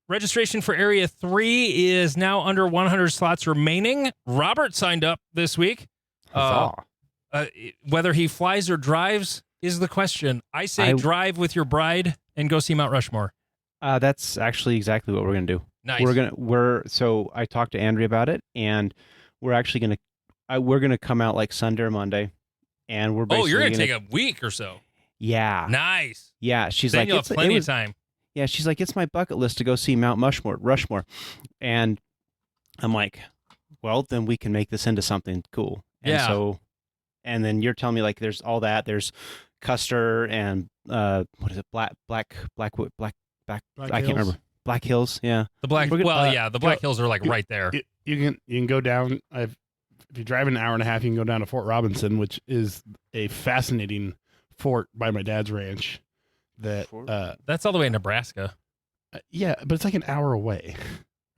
Registration for Area 3 is now under 100 slots remaining. Robert signed up this week. Whether he flies or drives is the question. I say drive with your bride and go see Mount Rushmore. That's actually exactly what we're gonna do. Nice. So I talked to Andrea about it, and we're actually gonna come out like Sunday or Monday, and we're basically you're gonna take a week or so. Yeah. Nice. Yeah. She's then like, you'll have plenty of time. Yeah. She's like, it's my bucket list to go see Mount Rushmore, and I'm like, well, then we can make this into something cool. And so, and then you're telling me like, there's all that. There's Custer and what is it? Black. I can't remember. Black Hills, yeah. The Black Hills are like right there. You can go down. If you drive an hour and a half, you can go down to Fort Robinson, which is a fascinating fort by my dad's ranch. That's all the way in Nebraska. Yeah, but it's like an hour away.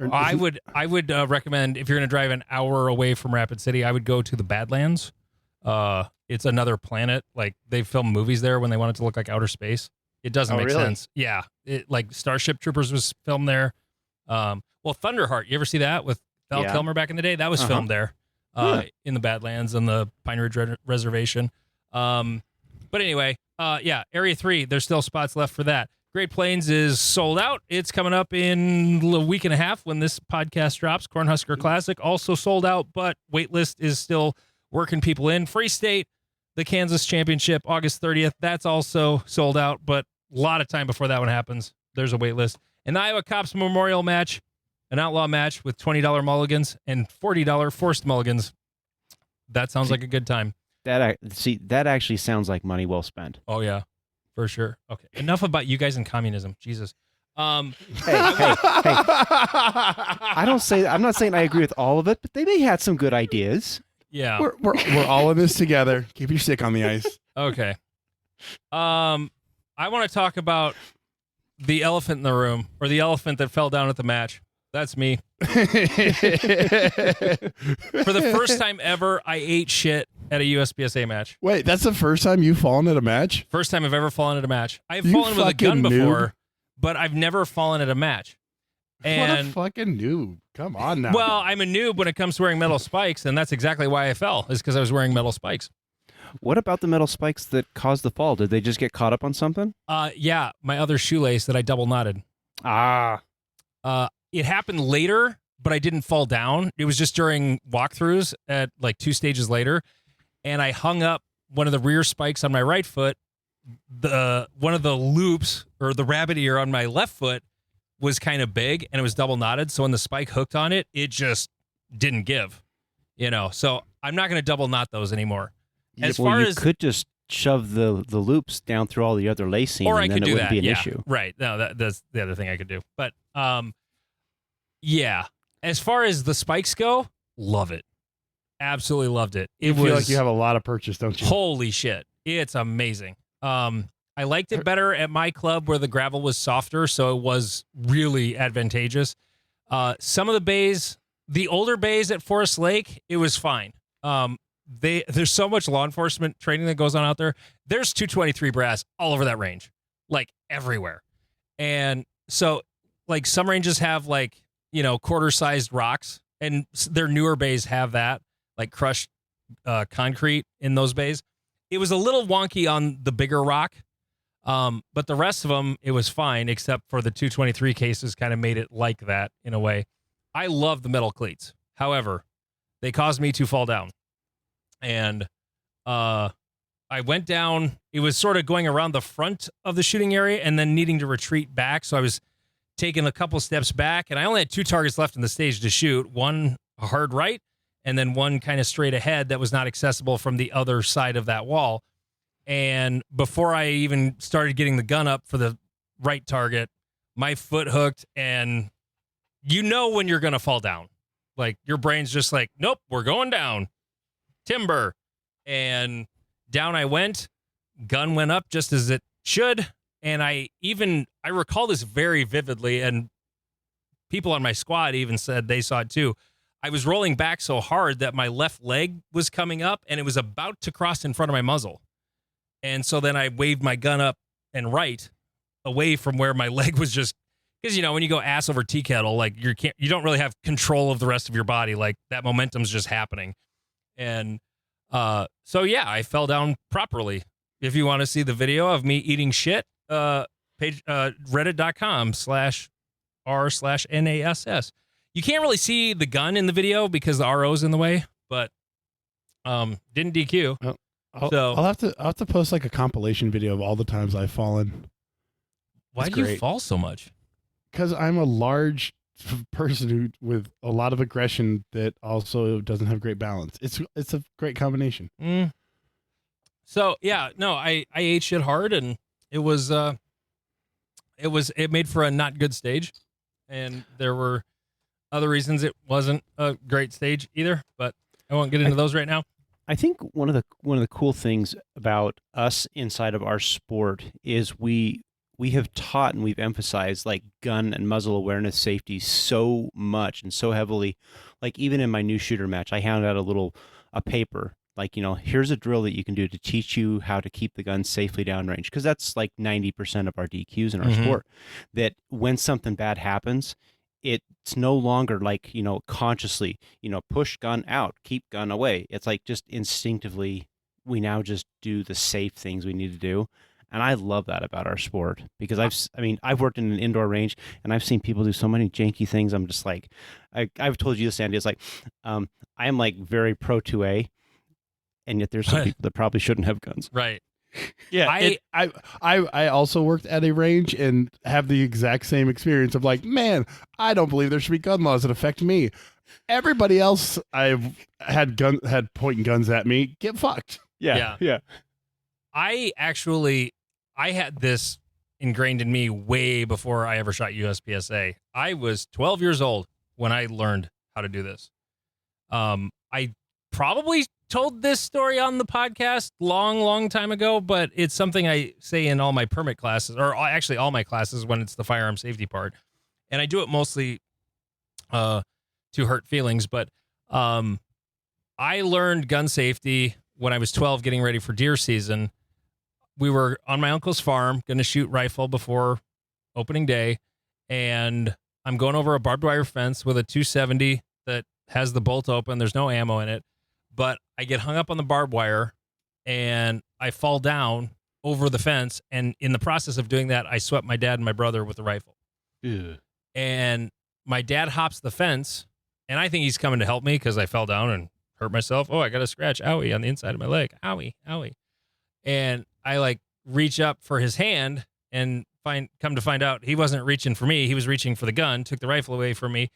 I would recommend, if you're going to drive an hour away from Rapid City, I would go to the Badlands. It's another planet. Like, they filmed movies there when they wanted to look like outer space. It doesn't make sense. Yeah. Like Starship Troopers was filmed there. Well, Thunderheart, you ever see that with Val Kilmer back in the day? That was filmed there in the Badlands and the Pine Ridge Reservation. But anyway, Area 3, there's still spots left for that. Great Plains is sold out. It's coming up in a week and a half when this podcast drops. Cornhusker Classic also sold out, but waitlist is still working people in. Free State, the Kansas Championship, August 30th. That's also sold out, but a lot of time before that one happens. There's a waitlist. An Iowa Cops Memorial match, an outlaw match with $20 mulligans and $40 forced mulligans. That sounds like a good time. That actually sounds like money well spent. Oh, yeah. For sure. Okay. Enough about you guys and communism. Jesus. Hey. I'm not saying I agree with all of it, but they may have some good ideas. Yeah. We're all in this together. Keep your stick on the ice. Okay. I want to talk about the elephant in the room, or the elephant that fell down at the match. That's me. For the first time ever, I ate shit at a USPSA match. Wait, that's the first time you've fallen at a match? First time I've ever fallen at a match. I've fallen with a gun before, but I've never fallen at a match. And what a fucking noob. Come on now. Well, I'm a noob when it comes to wearing metal spikes, and that's exactly why I fell, is because I was wearing metal spikes. What about the metal spikes that caused the fall? Did they just get caught up on something? Yeah, my other shoelace that I double knotted. It happened later, but I didn't fall down. It was just during walkthroughs at like 2 stages later, and I hung up one of the rear spikes on my right foot. One of the loops, or the rabbit ear on my left foot, was kind of big, and it was double knotted. So when the spike hooked on it, it just didn't give. So I'm not going to double knot those anymore. You could just shove the loops down through all the other lacing, or and I could then it do wouldn't that. be an issue. Right. No, that's the other thing I could do. But yeah, as far as the spikes go, love it. Absolutely loved it. You feel like you have a lot of purchase, don't you? Holy shit. It's amazing. I liked it better at my club where the gravel was softer, so it was really advantageous. Some of the bays, the older bays at Forest Lake, it was fine. There's so much law enforcement training that goes on out there. There's 223 brass all over that range, like everywhere. And so like some ranges have like, quarter-sized rocks, and their newer bays have that, like crushed concrete in those bays. It was a little wonky on the bigger rock, but the rest of them, it was fine, except for the 223 cases kind of made it like that in a way. I love the metal cleats. However, they caused me to fall down. And I went down. It was sort of going around the front of the shooting area and then needing to retreat back. So I was taking a couple steps back, and I only had 2 targets left in the stage to shoot. One a hard right, and then one kind of straight ahead that was not accessible from the other side of that wall. And before I even started getting the gun up for the right target, my foot hooked, and when you're going to fall down. Like, your brain's just like, nope, we're going down. Timber. And down I went. Gun went up just as it should. And I recall this very vividly, and people on my squad even said they saw it too. I was rolling back so hard that my left leg was coming up, and it was about to cross in front of my muzzle. And so then I waved my gun up and right away from where my leg was, just because, when you go ass over tea kettle, like you don't really have control of the rest of your body. Like, that momentum's just happening. And so yeah, I fell down properly. If you want to see the video of me eating shit, page reddit.com/r/NASS. You can't really see the gun in the video because the RO's in the way, but didn't DQ. I'll have to post like a compilation video of all the times I've fallen. Why do you fall so much? Because I'm a large person with a lot of aggression that also doesn't have great balance. It's a great combination. So yeah, no, I ate shit hard, and it made for a not good stage, and there were other reasons it wasn't a great stage either, but I won't get into those right now. I think one of the cool things about us inside of our sport is we have taught and we've emphasized like gun and muzzle awareness safety so much and so heavily. Like, even in my new shooter match, I handed out a paper, like, here's a drill that you can do to teach you how to keep the gun safely downrange. Because that's like 90% of our DQs in our sport. That when something bad happens, it's no longer like, consciously, push gun out, keep gun away. It's like just instinctively, we now just do the safe things we need to do. And I love that about our sport because I've worked in an indoor range and I've seen people do so many janky things. I'm just like, I've told you this, Andy. It's like, I am like very pro 2A, and yet there's some people that probably shouldn't have guns. Right. Yeah. I also worked at a range and have the exact same experience of like, man, I don't believe there should be gun laws that affect me. Everybody else I've had pointing guns at me get fucked. Yeah. I had this ingrained in me way before I ever shot USPSA. I was 12 years old when I learned how to do this. I probably told this story on the podcast long time ago, but it's something I say in all my permit classes, or actually all my classes when it's the firearm safety part. And I do it mostly to hurt feelings, but I learned gun safety when I was 12 getting ready for deer season. We were on my uncle's farm, going to shoot rifle before opening day, and I'm going over a barbed wire fence with a 270 that has the bolt open. There's no ammo in it, but I get hung up on the barbed wire, and I fall down over the fence, and in the process of doing that, I swept my dad and my brother with the rifle. Ew. And my dad hops the fence, and I think he's coming to help me because I fell down and hurt myself. Oh, I got a scratch, owie, on the inside of my leg. Owie. And I like reach up for his hand and come to find out he wasn't reaching for me. He was reaching for the gun, took the rifle away from me,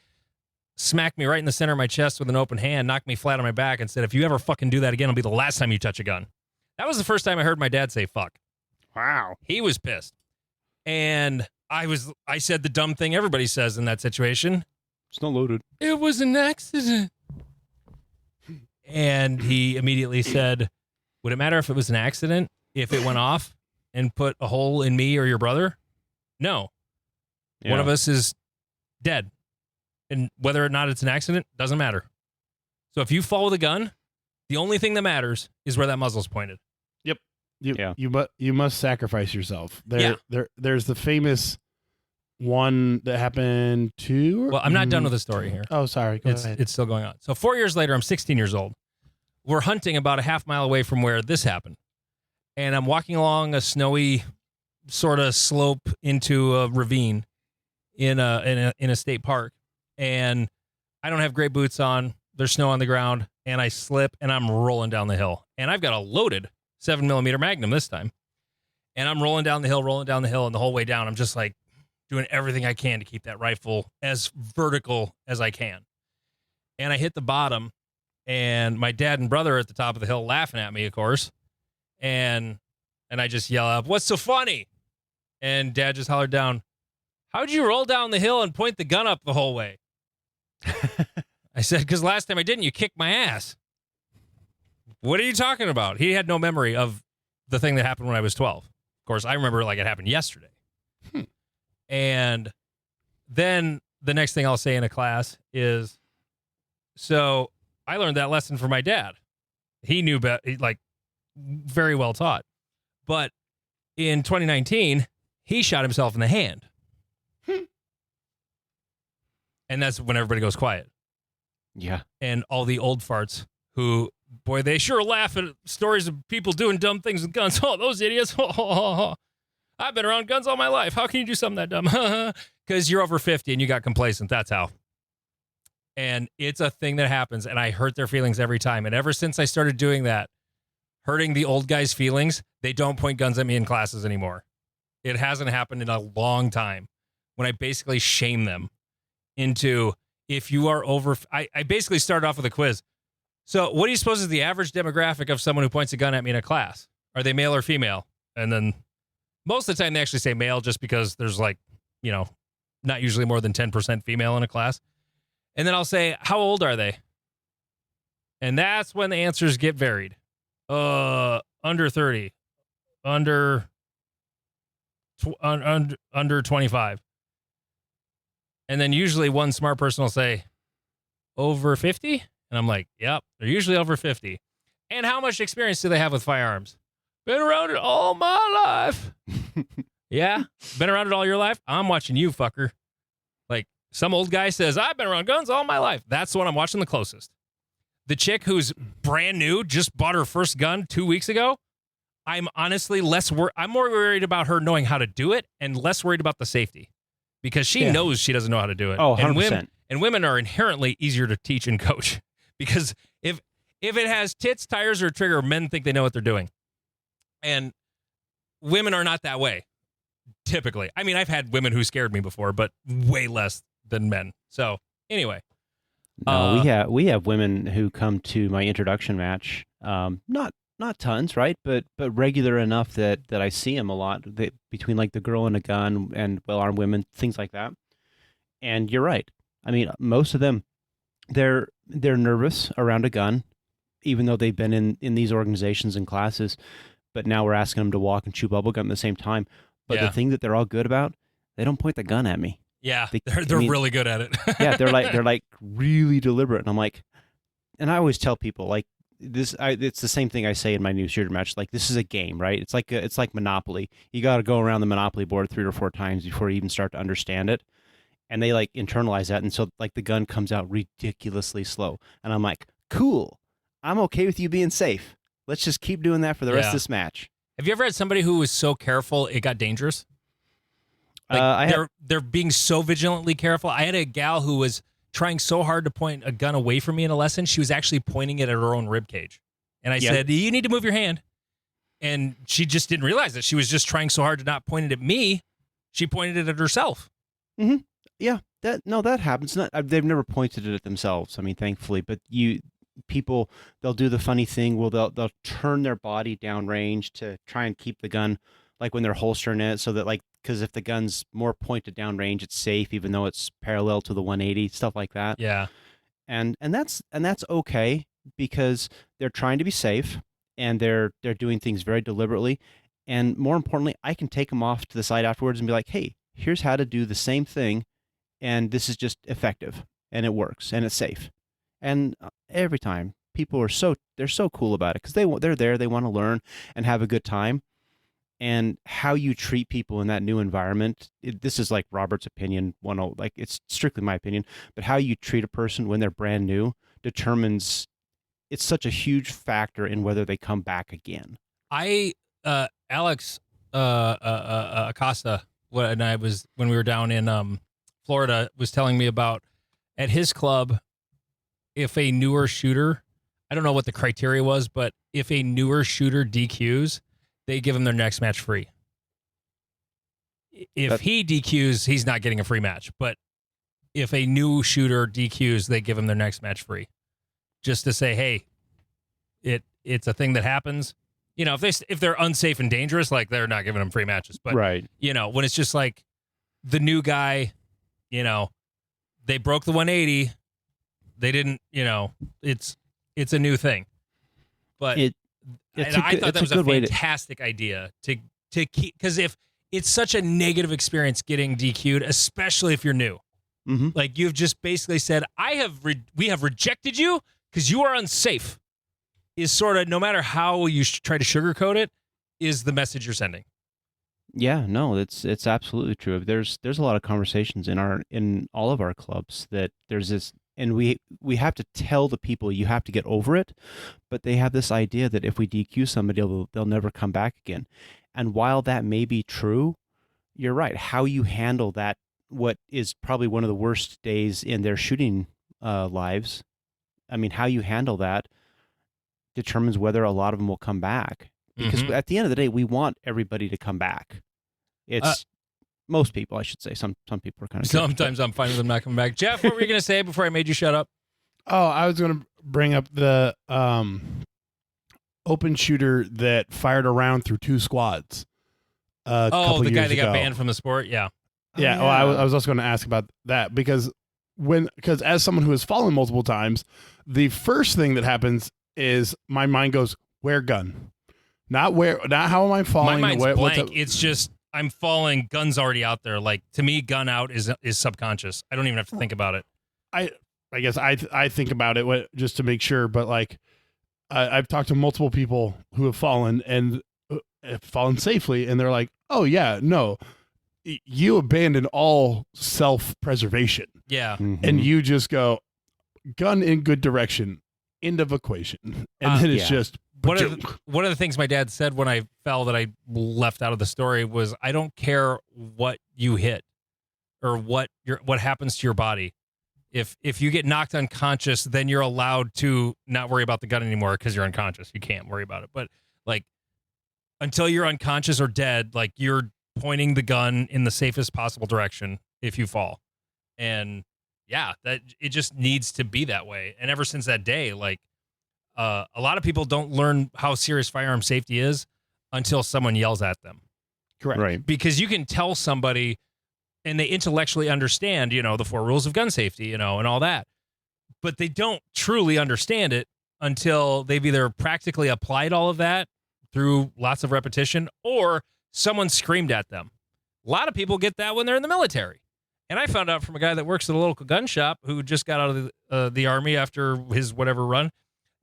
smacked me right in the center of my chest with an open hand, knocked me flat on my back and said, if you ever fucking do that again, it'll be the last time you touch a gun. That was the first time I heard my dad say fuck. Wow. He was pissed. And I said the dumb thing everybody says in that situation. It's not loaded. It was an accident. And he immediately said, would it matter if it was an accident? If it went off and put a hole in me or your brother? No. Yeah. One of us is dead. And whether or not it's an accident, doesn't matter. So if you fall with a gun, the only thing that matters is where that muzzle's pointed. Yep. You must sacrifice yourself. There's the famous one that happened to... Well, I'm not done with the story here. Oh, sorry. Go ahead. It's still going on. So 4 years later, I'm 16 years old. We're hunting about a half mile away from where this happened. And I'm walking along a snowy sort of slope into a ravine in a state park. And I don't have great boots on. There's snow on the ground. And I slip and I'm rolling down the hill. And I've got a loaded 7mm Magnum this time. And I'm rolling down the hill. And the whole way down, I'm just like doing everything I can to keep that rifle as vertical as I can. And I hit the bottom. And my dad and brother are at the top of the hill laughing at me, of course. And I just yell up, what's so funny? And Dad just hollered down, how'd you roll down the hill and point the gun up the whole way? I said, because last time I didn't, you kicked my ass. What are you talking about? He had no memory of the thing that happened when I was 12. Of course, I remember like it happened yesterday. And then the next thing I'll say in a class is, so I learned that lesson from my dad. He knew like very well taught. But in 2019, he shot himself in the hand. And that's when everybody goes quiet. Yeah. And all the old farts who, boy, they sure laugh at stories of people doing dumb things with guns. Oh, those idiots. I've been around guns all my life. How can you do something that dumb? Because you're over 50 and you got complacent. That's how. And it's a thing that happens, and I hurt their feelings every time. And ever since I started doing that, hurting the old guys' feelings, they don't point guns at me in classes anymore. It hasn't happened in a long time when I basically shame them into, if you are over... I basically started off with a quiz. So what do you suppose is the average demographic of someone who points a gun at me in a class? Are they male or female? And then most of the time they actually say male just because there's like, not usually more than 10% female in a class. And then I'll say, how old are they? And that's when the answers get varied. Under 30, under 25. And then usually one smart person will say, over 50? And I'm like, yep, they're usually over 50. And how much experience do they have with firearms? Been around it all my life. Yeah? Been around it all your life? I'm watching you, fucker. Like, some old guy says, I've been around guns all my life. That's the one I'm watching the closest. The chick who's brand new, just bought her first gun 2 weeks ago, I'm honestly I'm more worried about her knowing how to do it and less worried about the safety, because she knows she doesn't know how to do it. Oh, 100%. And women are inherently easier to teach and coach, because if it has tits, tires, or trigger, men think they know what they're doing. And women are not that way, typically. I mean, I've had women who scared me before, but way less than men. So anyway. No, we have women who come to my introduction match. Not tons, right? But regular enough that I see them a lot, between like the girl and a gun and well-armed women, things like that. And you're right. I mean, most of them, they're nervous around a gun, even though they've been in these organizations and classes. But now we're asking them to walk and chew bubble gum at the same time. But the thing that they're all good about, they don't point the gun at me. Yeah, they're really good at it. Yeah, they're like really deliberate. And I'm like, and I always tell people like this. It's the same thing I say in my new shooter match. Like, this is a game, right? It's like Monopoly. You got to go around the Monopoly board 3 or 4 times before you even start to understand it. And they like internalize that, and so like the gun comes out ridiculously slow. And I'm like, cool. I'm okay with you being safe. Let's just keep doing that for the rest of this match. Have you ever had somebody who was so careful it got dangerous? Like they're being so vigilantly careful. I had a gal who was trying so hard to point a gun away from me in a lesson. She was actually pointing it at her own rib cage. And I said, you need to move your hand. And she just didn't realize that she was just trying so hard to not point it at me. She pointed it at herself. Mm-hmm. Yeah, that happens. They've never pointed it at themselves. I mean, thankfully, but people, they'll do the funny thing. Well, they'll turn their body downrange to try and keep the gun, like when they're holstering it, so that like, because if the gun's more pointed downrange, it's safe, even though it's parallel to the 180, stuff like that. Yeah, and that's okay, because they're trying to be safe, and they're doing things very deliberately, and more importantly, I can take them off to the side afterwards and be like, hey, here's how to do the same thing, and this is just effective, and it works, and it's safe. And every time, people they're so cool about it, because they're there, they want to learn and have a good time. And how you treat people in that new environment, this is like Robert's opinion, like it's strictly my opinion, but how you treat a person when they're brand new determines, it's such a huge factor in whether they come back again. Alex Acosta, when we were down in Florida, was telling me about at his club, if a newer shooter, I don't know what the criteria was, but if a newer shooter DQs, they give him their next match free. If he DQs, he's not getting a free match. But if a new shooter DQs, they give him their next match free. Just to say, hey, it's a thing that happens. You know, if they're unsafe and dangerous, like, they're not giving them free matches. But right. You know, when it's just like the new guy, you know, they broke the 180, they didn't, you know, it's a new thing. But I thought that was a fantastic idea to keep, because if it's such a negative experience getting DQ'd, especially if you're new, like you've just basically said, we have rejected you because you are unsafe, is sort of, no matter how you try to sugarcoat it, is the message you're sending. Yeah, no, it's absolutely true. There's a lot of conversations in all of our clubs that there's this. And we have to tell the people, you have to get over it, but they have this idea that if we DQ somebody, they'll never come back again. And while that may be true, you're right. How you handle that, what is probably one of the worst days in their shooting lives, I mean, how you handle that determines whether a lot of them will come back. Because at the end of the day, we want everybody to come back. It's... most people, I should say. Some people are kind of... Sometimes I'm fine with them not coming back. Jeff, what were you going to say before I made you shut up? Oh, I was going to bring up the open shooter that fired a round through 2 squads. The guy that got banned from the sport? Yeah. Yeah. Oh, I was also going to ask about that, because as someone who has fallen multiple times, the first thing that happens is my mind goes, where gun? Not how am I falling? My mind's blank. It's just... I'm falling, gun's already out there. Like, to me, gun out is subconscious. I don't even have to think about it. I guess I think about it just to make sure, but like I've talked to multiple people who have fallen and have fallen safely, and they're like, "Oh yeah, no, you abandon all self-preservation." Yeah, and you just go gun in good direction, end of equation, and then it's just one of the things my dad said when I fell that I left out of the story was, I don't care what you hit or what happens to your body. If you get knocked unconscious, then you're allowed to not worry about the gun anymore because you're unconscious. You can't worry about it. But like, until you're unconscious or dead, like, you're pointing the gun in the safest possible direction if you fall. And yeah, that it just needs to be that way. And ever since that day, like, a lot of people don't learn how serious firearm safety is until someone yells at them. Correct. Right. Because you can tell somebody and they intellectually understand, the 4 rules of gun safety, and all that. But they don't truly understand it until they've either practically applied all of that through lots of repetition or someone screamed at them. A lot of people get that when they're in the military. And I found out from a guy that works at a local gun shop who just got out of the Army after his whatever run.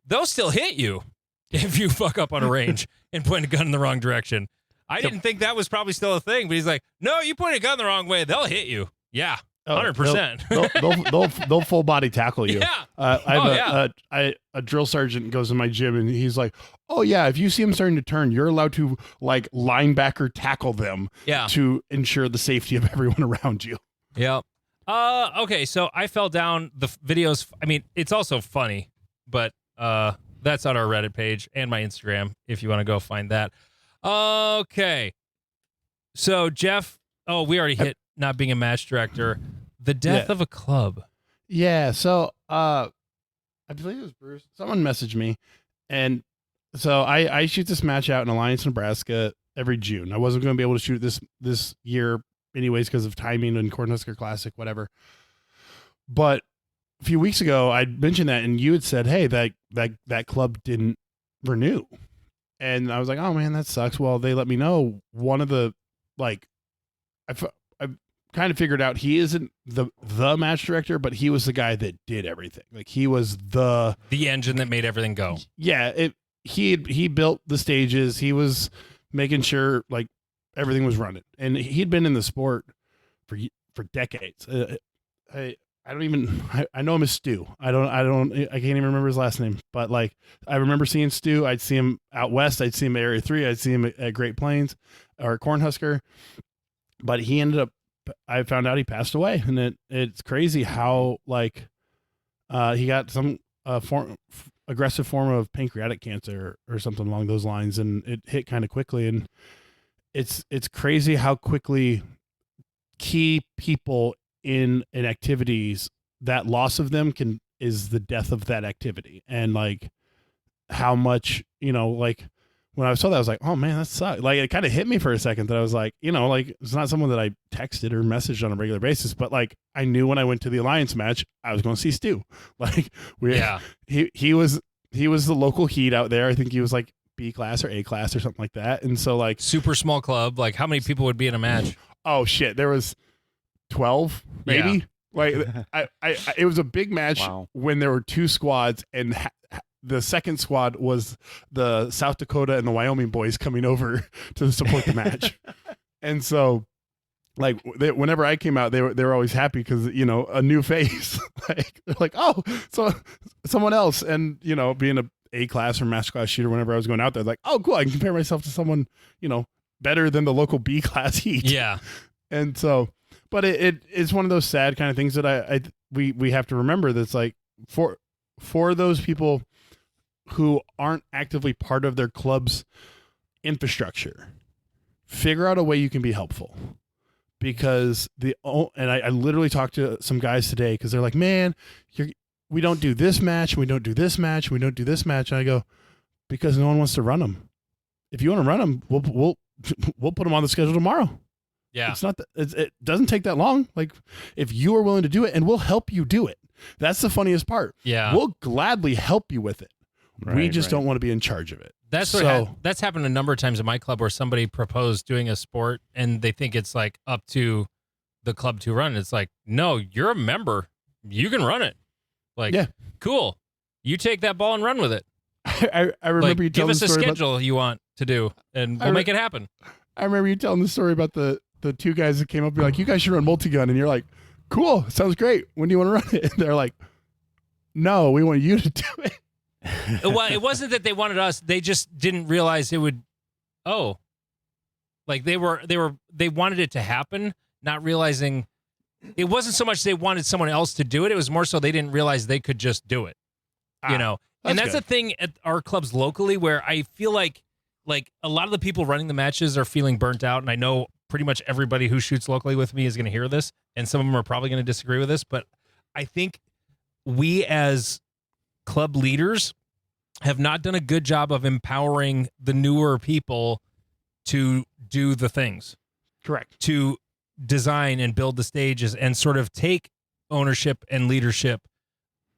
They'll still hit you if you fuck up on a range and point a gun in the wrong direction. I didn't think that was probably still a thing, but he's like, no, you point a gun the wrong way, they'll hit you. Yeah, 100%. They'll full body tackle you. Yeah. A drill sergeant goes in my gym and he's like, oh yeah, if you see them starting to turn, you're allowed to like linebacker tackle them to ensure the safety of everyone around you. Yeah. Okay, so I fell down. The videos, I mean, it's also funny, but that's on our Reddit page and my Instagram if you want to go find that. Okay. So Jeff, we already hit not being a match director. The death of a club. Yeah, so I believe it was Bruce. Someone messaged me, and so I shoot this match out in Alliance, Nebraska every June. I wasn't going to be able to shoot this year anyways because of timing and Cornhusker Classic, whatever. But a few weeks ago, I mentioned that, and you had said, "Hey, that club didn't renew," and I was like, "Oh man, that sucks." Well, they let me know one of the I've kind of figured out he isn't the match director, but he was the guy that did everything. Like he was the engine that made everything go. Yeah, he built the stages. He was making sure like everything was running, and he'd been in the sport for decades. I know him as Stu. I can't even remember his last name, but like I remember seeing Stu. I'd see him out west. I'd see him at Area 3. I'd see him at Great Plains or Cornhusker. But he ended up, I found out he passed away, and it's crazy how like he got some aggressive form of pancreatic cancer or something along those lines, and it hit kind of quickly. And it's crazy how quickly key people in activities, that loss of them is the death of that activity. And like how much, like when I saw that, I was like, oh man, that sucks. Like it kind of hit me for a second that I was like, like it's not someone that I texted or messaged on a regular basis, but like I knew when I went to the Alliance match, I was going to see Stu. Like he was the local heat out there. I think he was like B class or A class or something like that. And so like super small club, like how many people would be in a match? Oh shit. There was 12 maybe. Like it was a big match when there were 2 squads, and the second squad was the South Dakota and the Wyoming boys coming over to support the match. And so like whenever I came out, they were always happy because a new face. Like they're like, oh, so someone else. And being a class or master class shooter, whenever I was going out there, like, oh cool, I can compare myself to someone better than the local B class heat. Yeah. And so but it's one of those sad kind of things that we have to remember, that's like for those people who aren't actively part of their club's infrastructure, figure out a way you can be helpful. Because I literally talked to some guys today because they're like, man, we don't do this match, we don't do this match, we don't do this match. And I go, because no one wants to run them. If you want to run them, we'll put them on the schedule tomorrow. Yeah. It's not it doesn't take that long. Like if you are willing to do it, and we'll help you do it. That's the funniest part. Yeah. We'll gladly help you with it. We just don't want to be in charge of it. That's that's happened a number of times in my club where somebody proposed doing a sport and they think it's like up to the club to run. It's like, no, you're a member. You can run it. Like, cool. You take that ball and run with it. I remember you telling give us a schedule you want to do, and we'll make it happen. I remember you telling the story about the 2 guys that came up and be like, you guys should run multi-gun. And you're like, cool, sounds great. When do you want to run it? And they're like, no, we want you to do it. Well, it wasn't that they wanted us. They just didn't realize it would. Oh, like they wanted it to happen, not realizing it wasn't so much they wanted someone else to do it. It was more so they didn't realize they could just do it. And that's a thing at our clubs locally where I feel like a lot of the people running the matches are feeling burnt out. And I know pretty much everybody who shoots locally with me is going to hear this, and some of them are probably going to disagree with this, but I think we as club leaders have not done a good job of empowering the newer people to do the things. Correct. To design and build the stages and sort of take ownership and leadership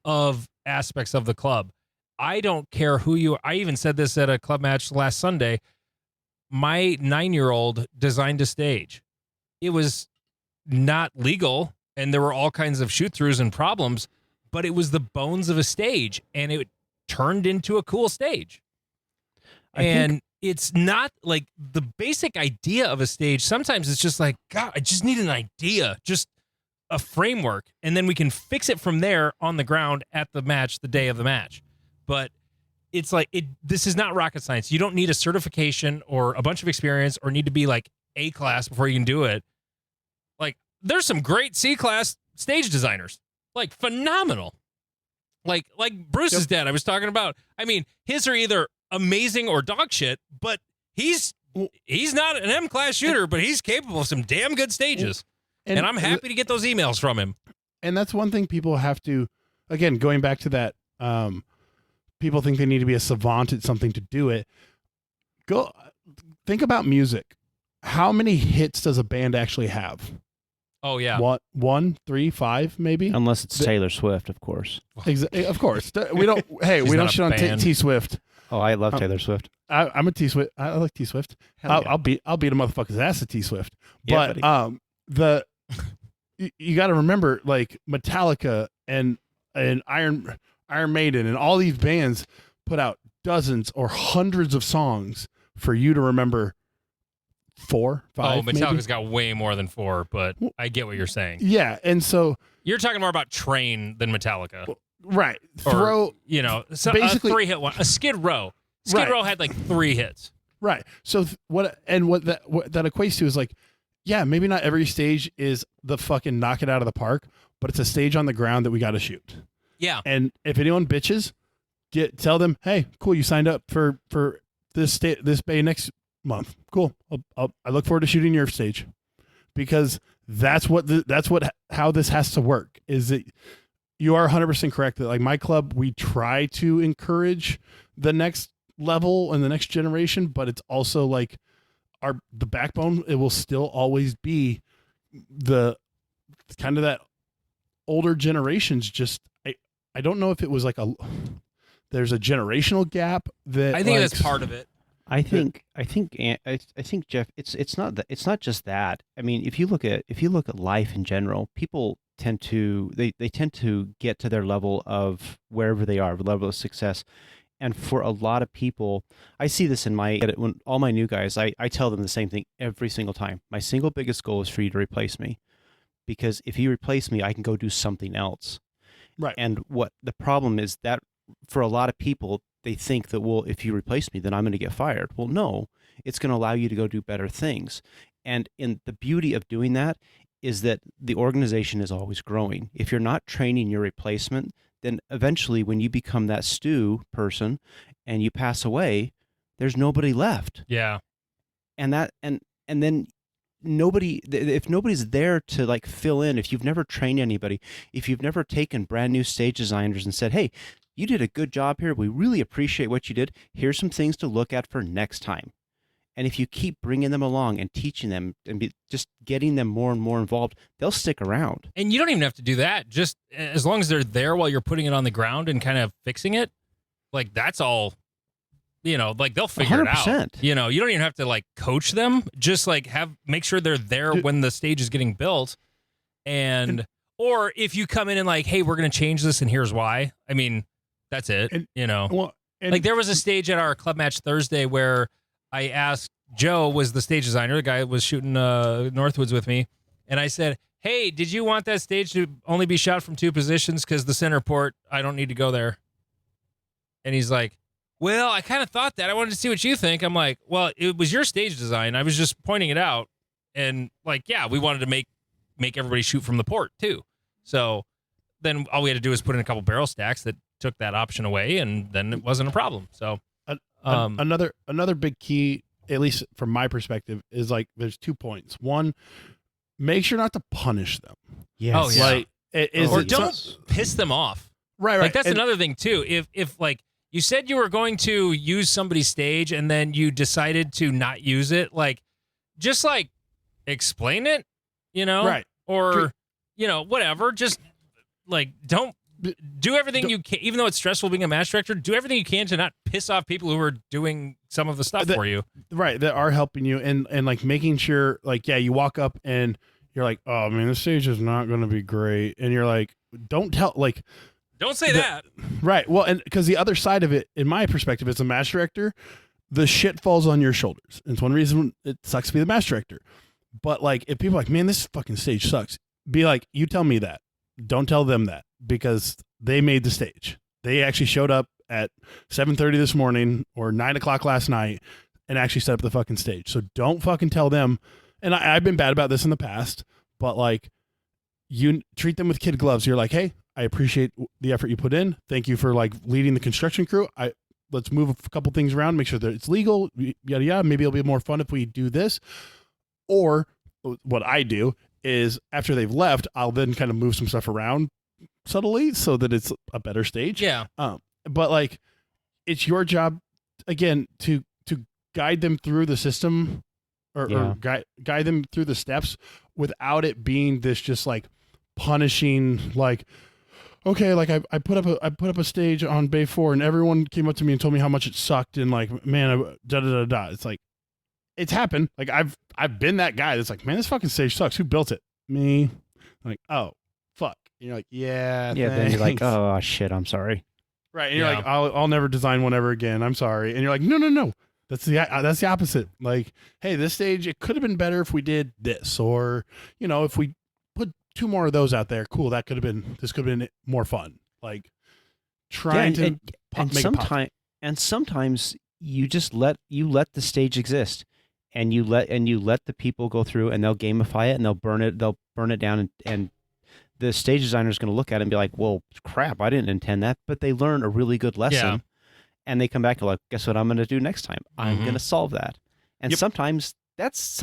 of aspects of the club. I don't care who you are. I even said this at a club match last Sunday. My 9-year-old designed a stage. It was not legal, and there were all kinds of shoot-throughs and problems, but it was the bones of a stage, and it turned into a cool stage. And it's not like the basic idea of a stage. Sometimes it's just like, God, I just need an idea, just a framework, and then we can fix it from there on the ground at the match, the day of the match. But it's like, this is not rocket science. You don't need a certification or a bunch of experience or need to be like A class before you can do it. Like, there's some great C class stage designers, like phenomenal. Like Bruce's dad I was talking about. I mean, his are either amazing or dog shit, but he's not an M class shooter, but he's capable of some damn good stages. And I'm happy to get those emails from him. And that's one thing people have to, again, going back to that, people think they need to be a savant at something to do it. Go think about music. How many hits does a band actually have? Oh yeah, what, 1, 3, 5, maybe? Unless it's Taylor Swift, of course. Of course, we don't. Hey, we don't shit on T Swift. Oh, I love Taylor Swift. I'm a T Swift. I like T Swift. I'll beat a motherfucker's ass at T Swift. But you got to remember, like Metallica and Iron Maiden and all these bands put out dozens or hundreds of songs for you to remember. 4, 5. Oh, Metallica's maybe? got way more than 4, but I get what you're saying. Yeah, and so you're talking more about Train than Metallica, right? Or, basically a 3-hit one, a Skid Row. Skid Row had like 3 hits. Right. So what that equates to is like, yeah, maybe not every stage is the fucking knock it out of the park, but it's a stage on the ground that we got to shoot. Yeah. And if anyone bitches, tell them, hey, cool, you signed up for this bay next month. Cool. I look forward to shooting your stage, because that's how this has to work. Is that you are 100% correct that like my club, we try to encourage the next level and the next generation, but it's also like the backbone. It will still always be the kind of that older generations. Just I don't know if it was like there's a generational gap that I think that's part of it. I think Jeff, it's not just that. I mean, if you look at life in general, people tend to they tend to get to their level of wherever they are, level of success. And for a lot of people, I see this when all my new guys, I tell them the same thing every single time. My single biggest goal is for you to replace me, because if you replace me, I can go do something else. Right. And what the problem is that for a lot of people, they think that, well, if you replace me, then I'm going to get fired. Well, no, it's going to allow you to go do better things. And the beauty of doing that is that the organization is always growing. If you're not training your replacement, then eventually when you become that stew person and you pass away, there's nobody left. Yeah. And then if nobody's there to like fill in, if you've never trained anybody, if you've never taken brand new stage designers and said, hey, you did a good job here, we really appreciate what you did, here's some things to look at for next time. And if you keep bringing them along and teaching them and just getting them more and more involved, they'll stick around. And you don't even have to do that. Just as long as they're there while you're putting it on the ground and kind of fixing it, like that's all, like they'll figure 100%. it out. You don't even have to like coach them. Just like make sure they're there when the stage is getting built. Or if you come in and like, hey, we're going to change this and here's why. I mean, that's it. Like there was a stage at our club match Thursday where I asked, Joe was the stage designer, the guy that was shooting Northwoods with me, and I said, hey, did you want that stage to only be shot from 2 positions? Because the center port, I don't need to go there. And he's like, well, I kind of thought that. I wanted to see what you think. I'm like, well, it was your stage design. I was just pointing it out. And like, yeah, we wanted to make everybody shoot from the port too. So then all we had to do was put in a couple barrel stacks that took that option away, and then it wasn't a problem. So another big key, at least from my perspective, is like there's 2 points. One, make sure not to punish them. Yes. Oh, yeah. Like, don't piss them off. Right. Like that's another thing too. If like you said you were going to use somebody's stage and then you decided to not use it, like just like explain it, right? Or whatever. Just like don't do everything you can, even though it's stressful being a match director. Do everything you can to not piss off people who are doing some of the stuff for you. Right, that are helping you, and like making sure, like, yeah, you walk up and you're like, oh man, this stage is not going to be great, and you're like, don't say that. Right. Well, and because the other side of it, in my perspective, as a match director, the shit falls on your shoulders. And it's one reason it sucks to be the match director. But like, if people are like, man, this fucking stage sucks, be like, you tell me that. Don't tell them that, because they made the stage. They actually showed up at 7:30 this morning or 9 o'clock last night and actually set up the fucking stage. So don't fucking tell them. And I've been bad about this in the past, but like, you treat them with kid gloves. You're like, hey, I appreciate the effort you put in. Thank you for like leading the construction crew. Let's move a couple things around, make sure that it's legal, yada, yada. Maybe it'll be more fun if we do this. Or what I do is after they've left, I'll then kind of move some stuff around subtly so that it's a better stage. Yeah. But like, it's your job again to guide them through the system or guide them through the steps without it being this just like punishing, like, okay, like I put up a stage on Bay 4 and everyone came up to me and told me how much it sucked, and like, man, It's like, it's happened. Like I've been that guy that's like, man, this fucking stage sucks. Who built it? Me. I'm like, oh, fuck. And you're like, yeah. Yeah. Then you're like, oh shit, I'm sorry. Right. And you're like, I'll never design one ever again. I'm sorry. And you're like, no. That's the opposite. Like, hey, this stage, it could have been better if we did this, or, if we put 2 more of those out there, cool. This could have been more fun. Like trying to sometimes you just let the stage exist, and you let the people go through, and they'll gamify it, and they'll burn it down, and the stage designer is going to look at it and be like, well, crap, I didn't intend that, but they learn a really good lesson, and they come back and like, guess what I'm going to do next time? I'm going to solve that. And sometimes that's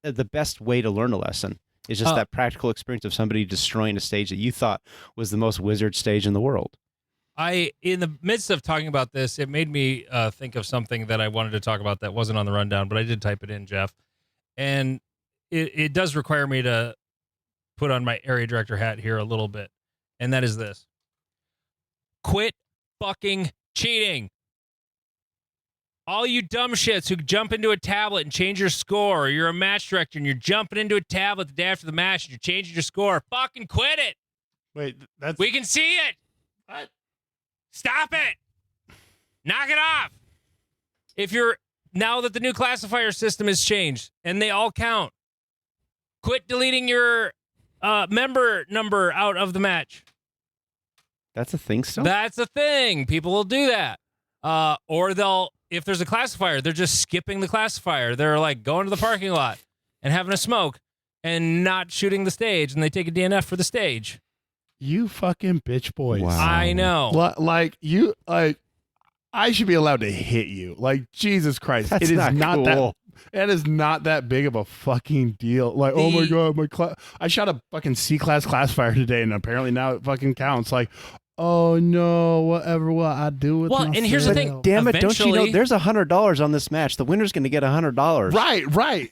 the best way to learn a lesson. It's just that practical experience of somebody destroying a stage that you thought was the most wizard stage in the world. In the midst of talking about this, it made me think of something that I wanted to talk about that wasn't on the rundown, but I did type it in, Jeff. And it does require me to put on my area director hat here a little bit. And that is this. Quit fucking cheating. All you dumb shits who jump into a tablet and change your score, or you're a match director and you're jumping into a tablet the day after the match and you're changing your score, fucking quit it. Wait, we can see it. What? Stop it. Knock it off. Now that the new classifier system has changed and they all count, quit deleting your member number out of the match. That's a thing still? That's a thing. People will do that. Or if there's a classifier, they're just skipping the classifier. They're like going to the parking lot and having a smoke and not shooting the stage, and they take a DNF for the stage. You fucking bitch boys. Wow. I know. I should be allowed to hit you. Like, Jesus Christ. That's it is not cool. that is not that big of a fucking deal. Like, oh my God, I shot a fucking C-class classifier today, and apparently now it fucking counts. Like, oh no, whatever will I do with myself? And here's the thing. Damn it, don't you know there's $100 on this match? The winner's going to get $100. Right.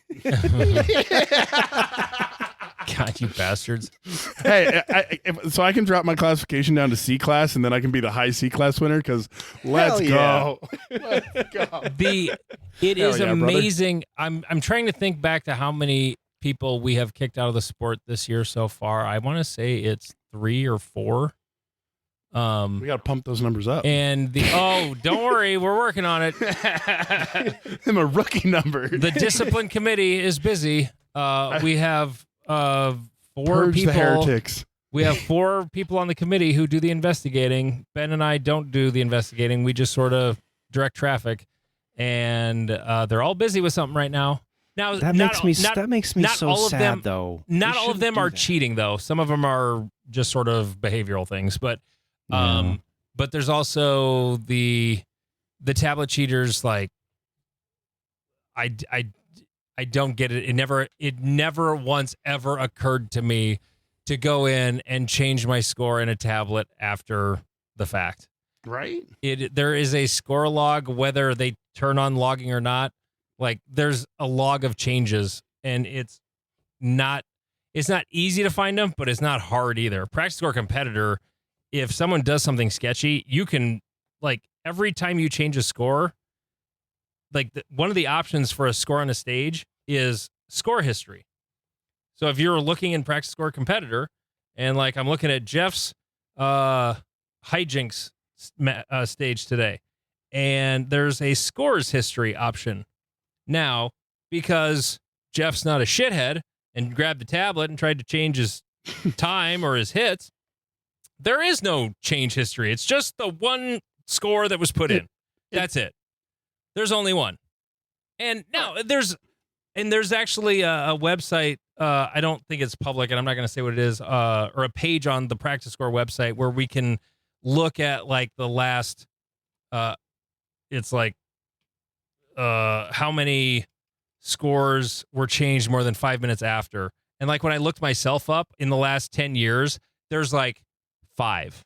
God, you bastards. Hey, so I can drop my classification down to C class, and then I can be the high C class winner, because let's go. Let's go. It is amazing. Brother. I'm trying to think back to how many people we have kicked out of the sport this year so far. I want to say it's 3 or 4. We got to pump those numbers up. And don't worry, we're working on it. I'm a rookie number. The discipline committee is busy. We have 4 Purge people. the heretics. We have 4 people on the committee who do the investigating. Ben and I don't do the investigating. We just sort of direct traffic, and they're all busy with something right now. Now that makes me so sad, though. Not all of them are cheating, though. Some of them are just sort of behavioral things, but there's also the tablet cheaters. Like, I don't get it. It never once ever occurred to me to go in and change my score in a tablet after the fact. Right? There is a score log, whether they turn on logging or not. Like, there's a log of changes, and it's not easy to find them, but it's not hard either. Practice Score Competitor, if someone does something sketchy, you can, like, every time you change a score, like, one of the options for a score on a stage is score history. So if you're looking in Practice Score Competitor, and, like, I'm looking at Jeff's hijinks stage today, and there's a scores history option. Now, because Jeff's not a shithead and grabbed the tablet and tried to change his time or his hits, there is no change history. It's just the one score that was put in. That's it. There's only one. And now there's actually a website. I don't think it's public, and I'm not going to say what it is, or a page on the Practice Score website where we can look at, like, the last, it's like, how many scores were changed more than 5 minutes after. And, like, when I looked myself up in the last 10 years, there's like 5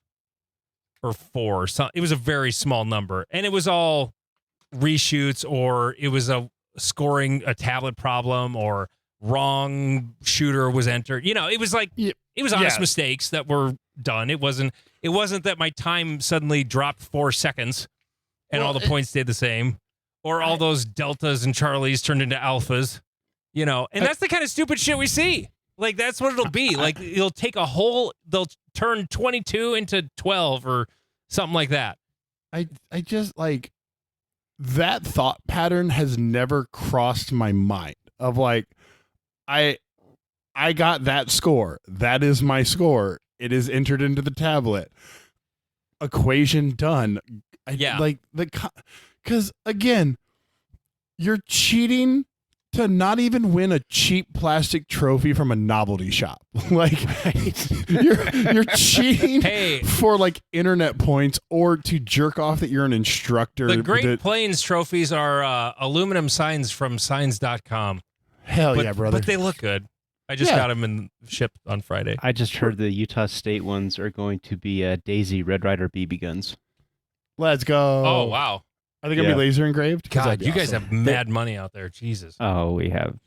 or 4. So it was a very small number, and it was all reshoots, or it was a tablet problem, or wrong shooter was entered. It was like, it was honest mistakes that were done. It wasn't that my time suddenly dropped 4 seconds and all the points stayed the same. Or all those deltas and charlies turned into alphas, and that's the kind of stupid shit we see. Like, that's what it'll be. Like, they'll turn 22 into 12 or something like that. I just, like, that thought pattern has never crossed my mind of, like, I got that score. That is my score. It is entered into the tablet. Equation done. Because, again, you're cheating to not even win a cheap plastic trophy from a novelty shop. Like, you're cheating for, like, internet points, or to jerk off that you're an instructor. The Great Plains trophies are aluminum signs from signs.com. Hell yeah, brother. But they look good. I just got them shipped on Friday. I just heard the Utah State ones are going to be Daisy Red Ryder BB guns. Let's go. Oh, wow. Are they going to be laser engraved? God, you guys have mad money out there. Jesus. Oh, we have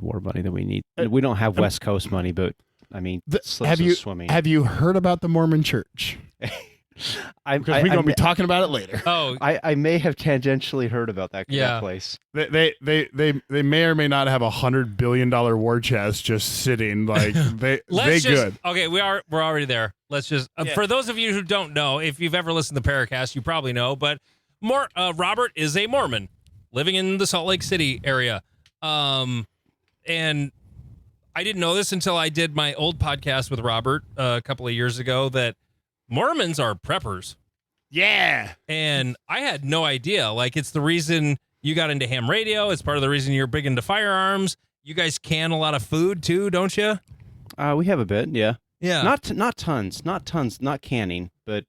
more money than we need. We don't have West Coast money, but I mean, swimming. Have you heard about the Mormon Church? We're going to be talking about it later. Oh, I may have tangentially heard about that place. They may or may not have $100 billion war chest just sitting. Like, good. Okay, we're already there. Let's just for those of you who don't know, if you've ever listened to PARAcast, you probably know, but Robert is a Mormon living in the Salt Lake City area. And I didn't know this until I did my old podcast with Robert a couple of years ago, that Mormons are preppers. Yeah. And I had no idea. Like, it's the reason you got into ham radio. It's part of the reason you're big into firearms. You guys can a lot of food too, don't you? We have a bit, yeah. Yeah. Not tons, not canning, but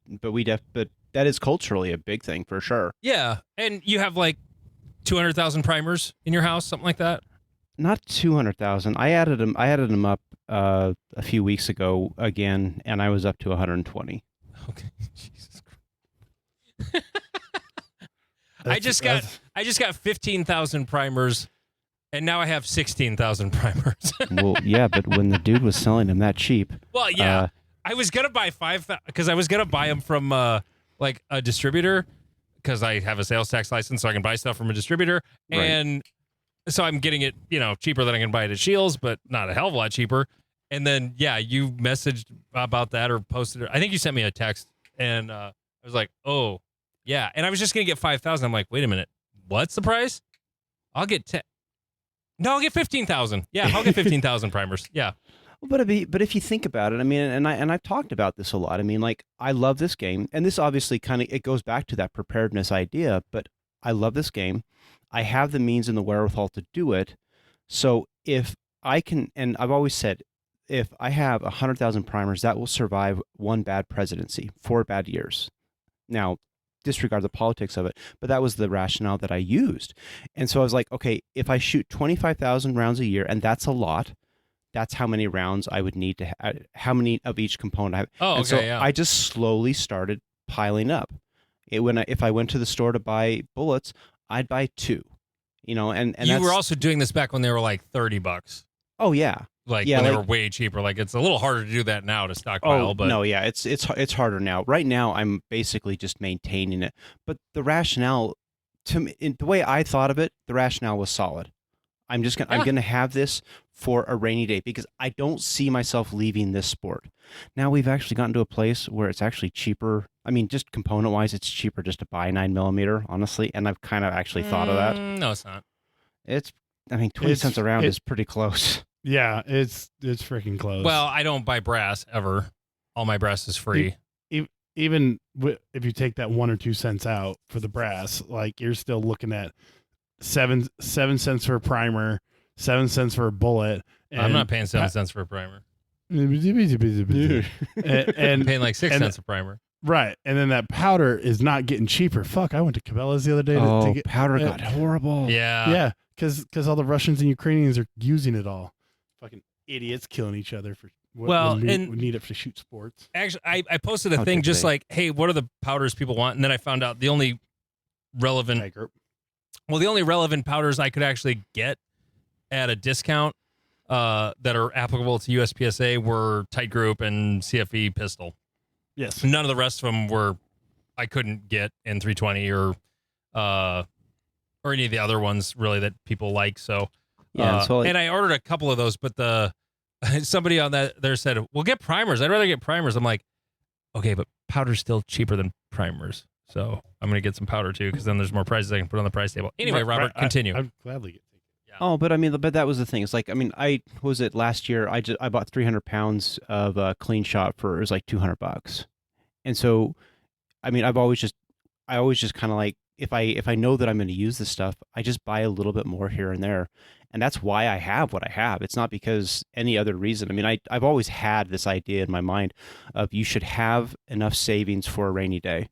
that is culturally a big thing for sure. Yeah. And you have like 200,000 primers in your house, something like that? Not 200,000. I added them up a few weeks ago again, and I was up to 120. Okay. Jesus Christ. I just got 15,000 primers, and now I have 16,000 primers. Well, yeah, but when the dude was selling them that cheap. Well, yeah. I was going to buy 5,000 because I was going to buy them from like a distributor, because I have a sales tax license, so I can buy stuff from a distributor. Right. And so I'm getting it, cheaper than I can buy it at Shields, but not a hell of a lot cheaper. And then, you messaged about that or posted it. I think you sent me a text, and I was like, oh, yeah. And I was just going to get 5,000. I'm like, wait a minute. What's the price? I'll get 10. No, I'll get 15,000. Yeah, I'll get 15,000 primers. Yeah. But if you think about it, I mean, and I've talked about this a lot. I mean, like, I love this game, and this obviously it goes back to that preparedness idea. But I love this game. I have the means and the wherewithal to do it. So if I can, and I've always said, if I have 100,000 primers, that will survive one bad presidency, 4 bad years. Now, disregard the politics of it, but that was the rationale that I used. And so I was like, okay, if I shoot 25,000 rounds a year, and that's a lot. That's how many rounds I would need to how many of each component I have. Oh, okay, and so yeah. I just slowly started piling up. If I went to the store to buy bullets, I'd buy 2. And you were also doing this back when they were like $30. Oh yeah. When they were way cheaper. Like, it's a little harder to do that now to stockpile. But no, yeah, it's harder now. Right now, I'm basically just maintaining it. But the rationale, the way I thought of it, the rationale was solid. I'm going to have this for a rainy day because I don't see myself leaving this sport. Now we've actually gotten to a place where it's actually cheaper. I mean, just component wise, it's cheaper just to buy 9mm, honestly. And I've kind of actually thought of that. No, it's not. 20 cents a round is pretty close. Yeah, it's freaking close. Well, I don't buy brass ever. All my brass is free. Even if you take that 1 or 2 cents out for the brass, like, you're still looking at 7 cents for a primer, 7 cents for a bullet. I'm not paying 7 cents for a primer. and I'm paying like 6 cents a primer. Right, and then that powder is not getting cheaper. Fuck, I went to Cabela's the other day to get powder got horrible. Yeah, because all the Russians and Ukrainians are using it all. Fucking idiots killing each other for when we need it to shoot sports. Actually, I posted a thing just like, hey, what are the powders people want? And then I found out the only relevant powders I could actually get at a discount that are applicable to USPSA were Tight Group and CFE pistol. Yes. None of the rest of them I couldn't get in 320 or any of the other ones really that people like. So, and I ordered a couple of those, but somebody on that there said, well, get primers. I'd rather get primers. I'm like, okay, but powder's still cheaper than primers. So I'm going to get some powder too, because then there's more prices I can put on the price table. Anyway, Robert, continue. I'd gladly get it. Yeah. Oh, but I mean, but that was the thing. It's like, I mean, last year I bought 300 pounds of clean shot it was like $200. And so, I mean, I always just kind of like, if I know that I'm going to use this stuff, I just buy a little bit more here and there. And that's why I have what I have. It's not because any other reason. I mean, I've always had this idea in my mind of you should have enough savings for a rainy day.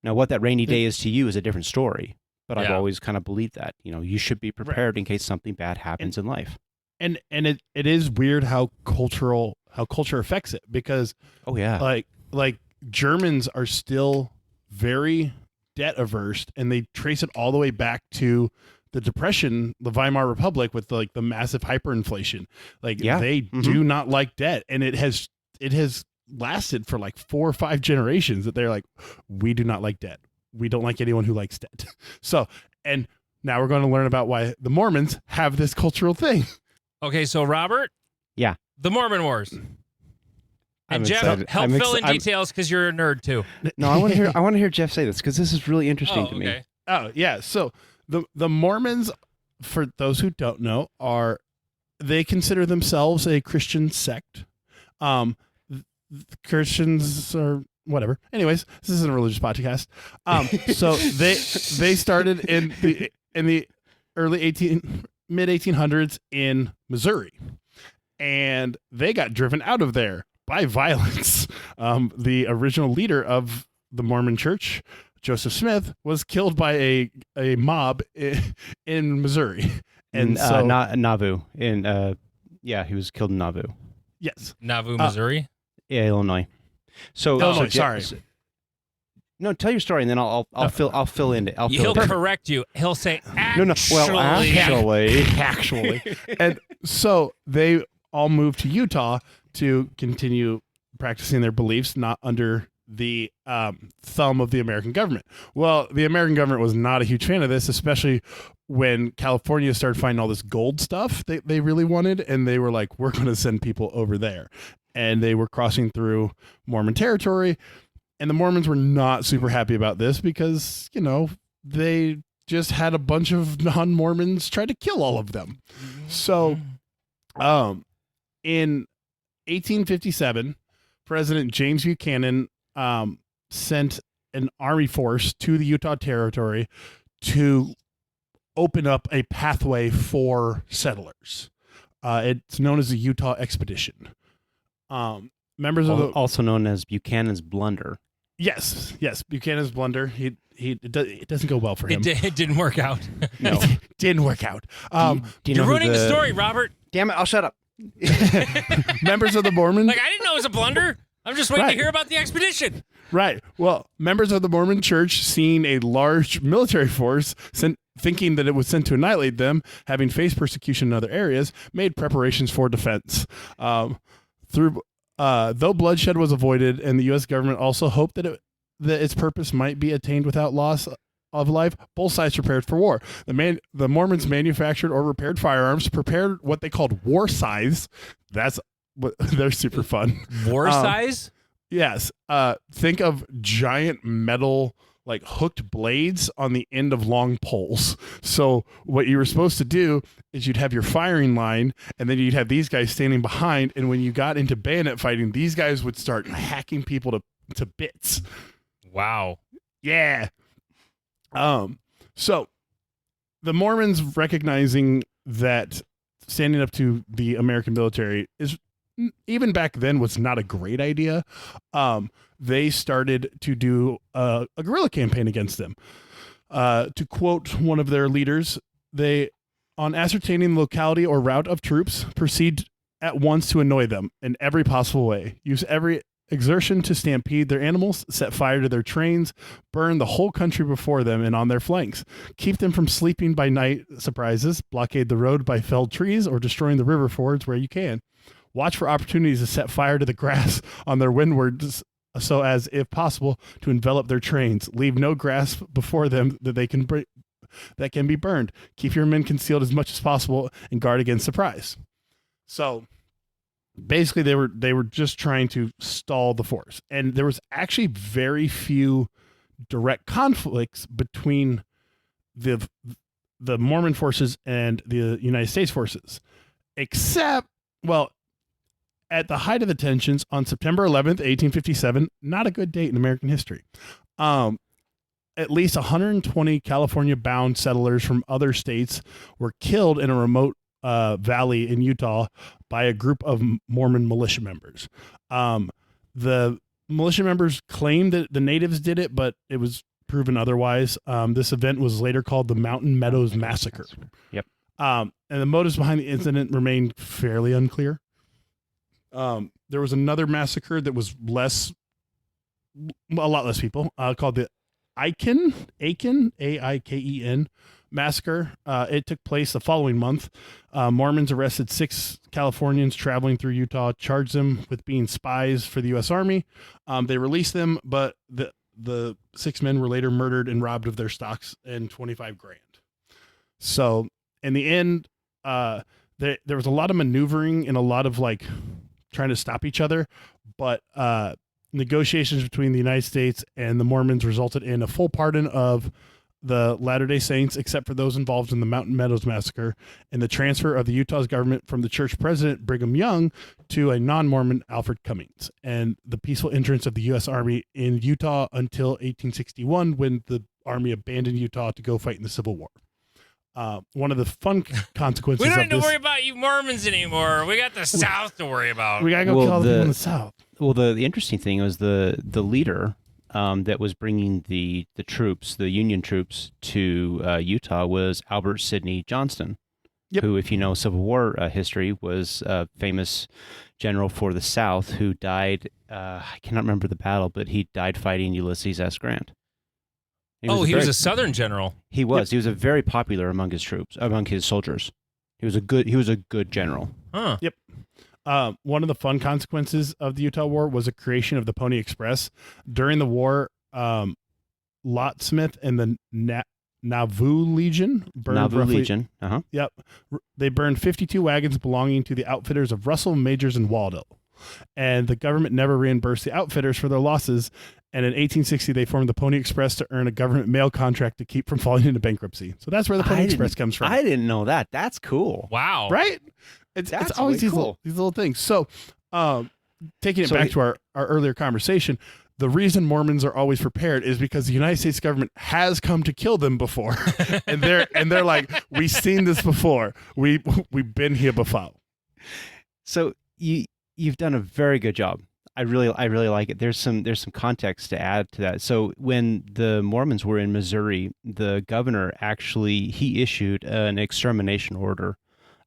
Now, what that rainy day is to you is a different story. But I've always kind of believed that, you should be prepared in case something bad happens in life. And it is weird how culture affects it, because like Germans are still very debt averse, and they trace it all the way back to the Depression, the Weimar Republic, with like the massive hyperinflation. Like they do not like debt, and it has lasted for like 4 or 5 generations that they're like, we do not like debt. We don't like anyone who likes debt. So, and now we're going to learn about why the Mormons have this cultural thing. Okay, so Robert. Yeah. The Mormon Wars. And Jeff, help fill in details because you're a nerd too. No, I want to hear Jeff say this because this is really interesting to me. Oh, yeah. So the Mormons, for those who don't know, they consider themselves a Christian sect. Christians are whatever. Anyways, this isn't a religious podcast. So they started in the early mid 1800s in Missouri, and they got driven out of there by violence. The original leader of the Mormon Church, Joseph Smith, was killed by a mob in Missouri, and so Nauvoo he was killed in Nauvoo. Yes, Nauvoo, Missouri. Yeah, Illinois. So, Illinois. Sorry. No, tell your story, and then I'll fill in it. He'll correct you. He'll say, actually. No. Well, actually. And so they all moved to Utah to continue practicing their beliefs, not under the thumb of the American government. Well, the American government was not a huge fan of this, especially when California started finding all this gold stuff they really wanted, and they were like, we're going to send people over there. And they were crossing through Mormon territory, and the Mormons were not super happy about this because, they just had a bunch of non-Mormons try to kill all of them. So, In 1857, President James Buchanan sent an army force to the Utah Territory to open up a pathway for settlers. It's known as the Utah Expedition. Members of also known as Buchanan's Blunder. Yes, Buchanan's Blunder. It doesn't go well for him. It didn't work out. No, didn't work out. You're ruining the story, Robert. Damn it! I'll shut up. Members of the Mormon. Like, I didn't know it was a blunder. I'm just waiting to hear about the expedition. Right. Well, members of the Mormon Church, seeing a large military force, thinking that it was sent to annihilate them, having faced persecution in other areas, made preparations for defense. Though bloodshed was avoided, and the U.S. government also hoped that its purpose might be attained without loss of life, both sides prepared for war. The Mormons manufactured or repaired firearms, prepared what they called war scythes. They're super fun. War scythes? Yes. Think of giant metal, like hooked blades on the end of long poles. So what you were supposed to do is you'd have your firing line, and then you'd have these guys standing behind. And when you got into bayonet fighting, these guys would start hacking people to bits. Wow. Yeah. So the Mormons, recognizing that standing up to the American military is, even back then, was not a great idea. They started to do a guerrilla campaign against them. To quote one of their leaders, on ascertaining the locality or route of troops, proceed at once to annoy them in every possible way. Use every exertion to stampede their animals, set fire to their trains, burn the whole country before them and on their flanks. Keep them from sleeping by night surprises, blockade the road by felled trees, or destroying the river fords where you can. Watch for opportunities to set fire to the grass on their windwards, so as, if possible, to envelop their trains. Leave no grass before them that can be burned. Keep your men concealed as much as possible and guard against surprise. So basically, they were just trying to stall the force, and there was actually very few direct conflicts between the Mormon forces and the United States forces, except, well, at the height of the tensions on September 11th, 1857, not a good date in American history. At least 120 California-bound settlers from other states were killed in a remote valley in Utah by a group of Mormon militia members. The militia members claimed that the natives did it, but it was proven otherwise. This event was later called the Mountain Meadows Massacre. Yep. And the motives behind the incident remained fairly unclear. There was another massacre that was a lot less people, called the Aiken, Aiken massacre. It took place the following month. Mormons arrested 6 Californians traveling through Utah, charged them with being spies for the U.S. Army. They released them, but the 6 men were later murdered and robbed of their stocks and $25,000. So in the end, there was a lot of maneuvering and a lot of trying to stop each other, but negotiations between the United States and the Mormons resulted in a full pardon of the Latter-day Saints, except for those involved in the Mountain Meadows Massacre, and the transfer of the Utah's government from the church president, Brigham Young, to a non-Mormon, Alfred Cummings, and the peaceful entrance of the U.S. Army in Utah until 1861, when the Army abandoned Utah to go fight in the Civil War. One of the fun consequences we don't of need to worry about you Mormons anymore. We got the South to worry about. We got to go kill all the people in the South. Well, the interesting thing was the leader that was bringing the troops, the Union troops, to Utah was Albert Sidney Johnston, who, if you know Civil War history, was a famous general for the South who died, I cannot remember the battle, but he died fighting Ulysses S. Grant. He was a Southern general. He was. Yep. He was a very popular among his troops, among his soldiers. He was a good general. Huh. Yep. One of the fun consequences of the Utah War was the creation of the Pony Express. During the war, Lot Smith and the Nauvoo Legion burned Yep. They burned 52 wagons belonging to the outfitters of Russell, Majors, and Waldo. And the government never reimbursed the outfitters for their losses. And in 1860, they formed the Pony Express to earn a government mail contract to keep from falling into bankruptcy. So that's where the Pony Express comes from. I didn't know that. That's cool. Wow. Right? It's always these little things. So, taking it back to our earlier conversation, the reason Mormons are always prepared is because the United States government has come to kill them before, and they're like, we've seen this before. We've been here before. So you've done a very good job. I really like it. There's some context to add to that. So when the Mormons were in Missouri, the governor he issued an extermination order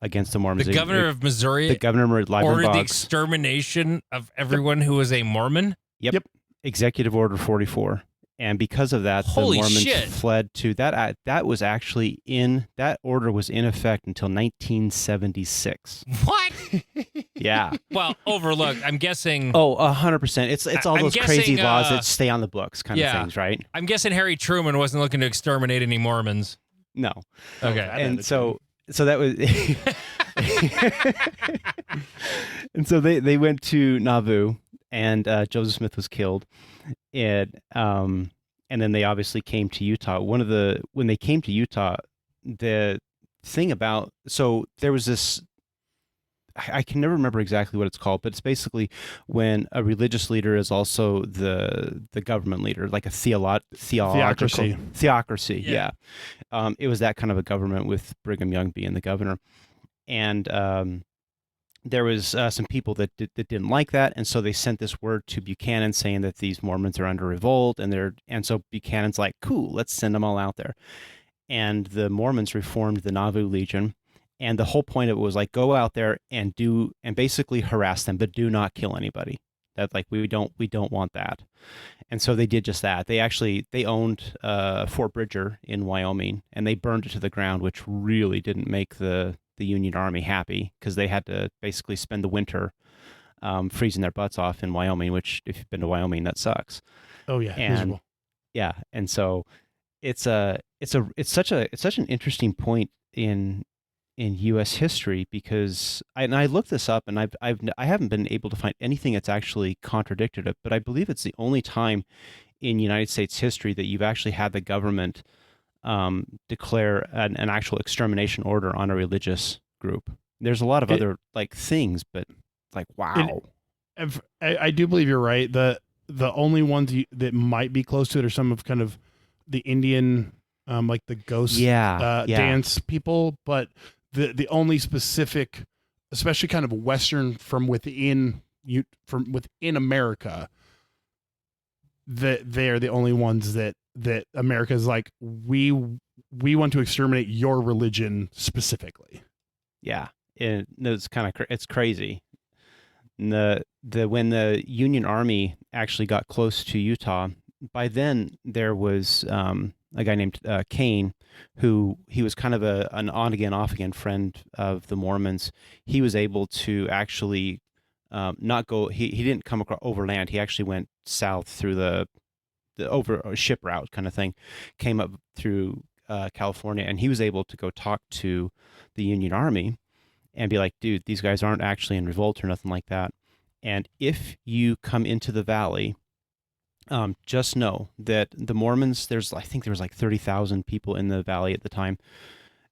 against the Mormons. The governor of Missouri, the governor ordered the extermination of everyone who was a Mormon. Yep. Executive Order 44. And because of that, the Mormons fled to that. That was actually that order was in effect until 1976. What? Yeah. Well, overlooked. I'm guessing. Oh, 100%. It's all those crazy laws that stay on the books, kind of things, right? I'm guessing Harry Truman wasn't looking to exterminate any Mormons. No. Okay. And so that was. And so they went to Nauvoo, and Joseph Smith was killed. And then they obviously came to Utah. When they came to Utah, the thing about, so there was this, I can never remember exactly what it's called, but it's basically when a religious leader is also the government leader, like a theocracy. Yeah. It was that kind of a government with Brigham Young being the governor. And there was some people that didn't like that, and so they sent this word to Buchanan saying that these Mormons are under revolt, and so Buchanan's like, cool, let's send them all out there. And the Mormons reformed the Nauvoo Legion, and the whole point of it was like, go out there and basically harass them, but do not kill anybody. That like we don't want that. And so they did just that. They owned Fort Bridger in Wyoming, and they burned it to the ground, which really didn't make the Union Army happy, because they had to basically spend the winter freezing their butts off in Wyoming, which if you've been to Wyoming, that sucks. Oh yeah, and miserable. Yeah, and so it's such an interesting point in U.S. history, because I looked this up, and I haven't been able to find anything that's actually contradicted it, but I believe it's the only time in United States history that you've actually had the government declare an actual extermination order on a religious group. There's a lot of other like things, but like, wow. I do believe you're right. The only ones that might be close to it are some of kind of the Indian, like the ghost dance people, but the only specific, especially kind of Western from within America, that they're the only ones that America is like, we want to exterminate your religion specifically. Yeah, it's kind of it's crazy. And when the Union Army actually got close to Utah, by then there was a guy named Kane, who he was kind of an on again off again friend of the Mormons. He was able to actually not go. He didn't come across overland. He actually went south through the over ship route kind of thing, came up through California, and he was able to go talk to the Union Army and be like, dude, these guys aren't actually in revolt or nothing like that. And if you come into the valley, just know that the Mormons, I think there was like 30,000 people in the valley at the time.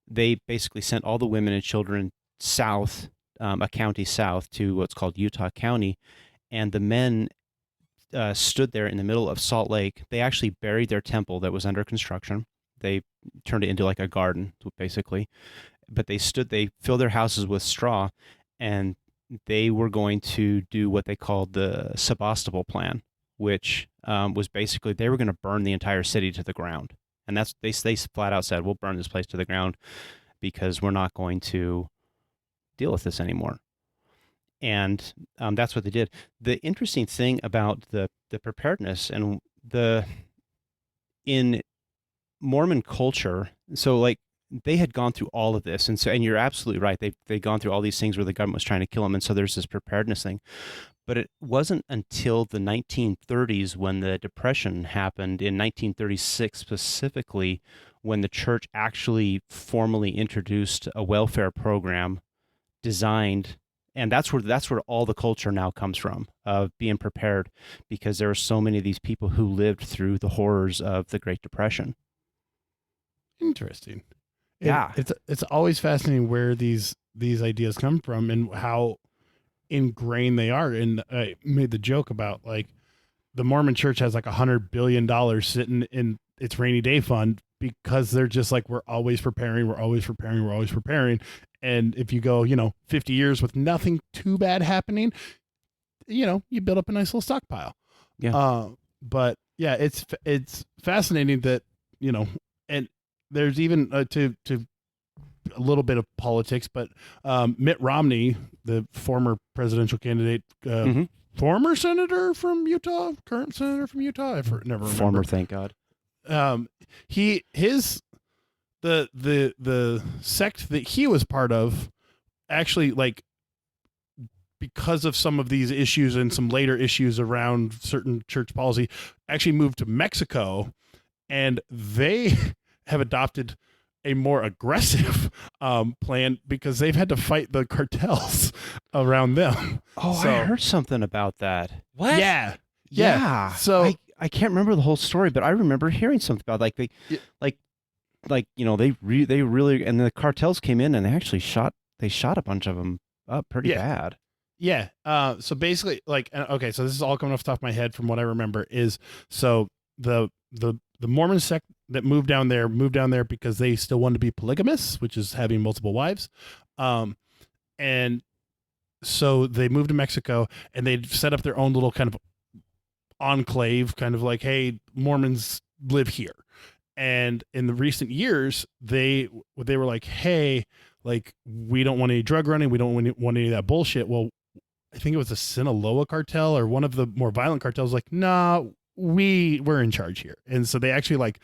They basically sent all the women and children south, a county south, to what's called Utah County, and the men stood there in the middle of Salt Lake. They actually buried their temple that was under construction. They turned it into like a garden, basically. But they filled their houses with straw, and they were going to do what they called the Sebastopol Plan, which was basically they were going to burn the entire city to the ground. And that's they flat out said, we'll burn this place to the ground because we're not going to deal with this anymore. And that's what they did. The interesting thing about the preparedness and in Mormon culture, so like they had gone through all of this, and you're absolutely right. They'd gone through all these things where the government was trying to kill them, and so there's this preparedness thing. But it wasn't until the 1930s when the Depression happened, in 1936 specifically, when the church actually formally introduced a welfare program designed. And that's where all the culture now comes from, of being prepared, because there are so many of these people who lived through the horrors of the Great Depression. Interesting. Yeah. It's always fascinating where these these ideas come from and how ingrained they are. And I made the joke about like the Mormon church has like $100 billion sitting in its rainy day fund because they're just like, we're always preparing. And if you go, 50 years with nothing too bad happening, you build up a nice little stockpile. Yeah. But yeah, it's fascinating that, and there's even to a little bit of politics, but Mitt Romney, the former presidential candidate, former senator from Utah, current senator from Utah, never remember. Former, thank God. The sect that he was part of actually, like, because of some of these issues and some later issues around certain church policy, actually moved to Mexico, and they have adopted a more aggressive plan because they've had to fight the cartels around them. Oh, so, I heard something about that. What? Yeah. So I can't remember the whole story, but I remember hearing something about they really, and the cartels came in and they actually shot a bunch of them up pretty bad. Yeah. So basically, like, okay, so this is all coming off the top of my head from what I remember is, so the Mormon sect that moved down there because they still wanted to be polygamous, which is having multiple wives. And so they moved to Mexico and they set up their own little kind of enclave, kind of like, hey, Mormons live here. And in the recent years, they were like, hey, like, we don't want any drug running. We don't want any of that bullshit. Well, I think it was the Sinaloa cartel or one of the more violent cartels, like, nah, we're in charge here. And so they actually like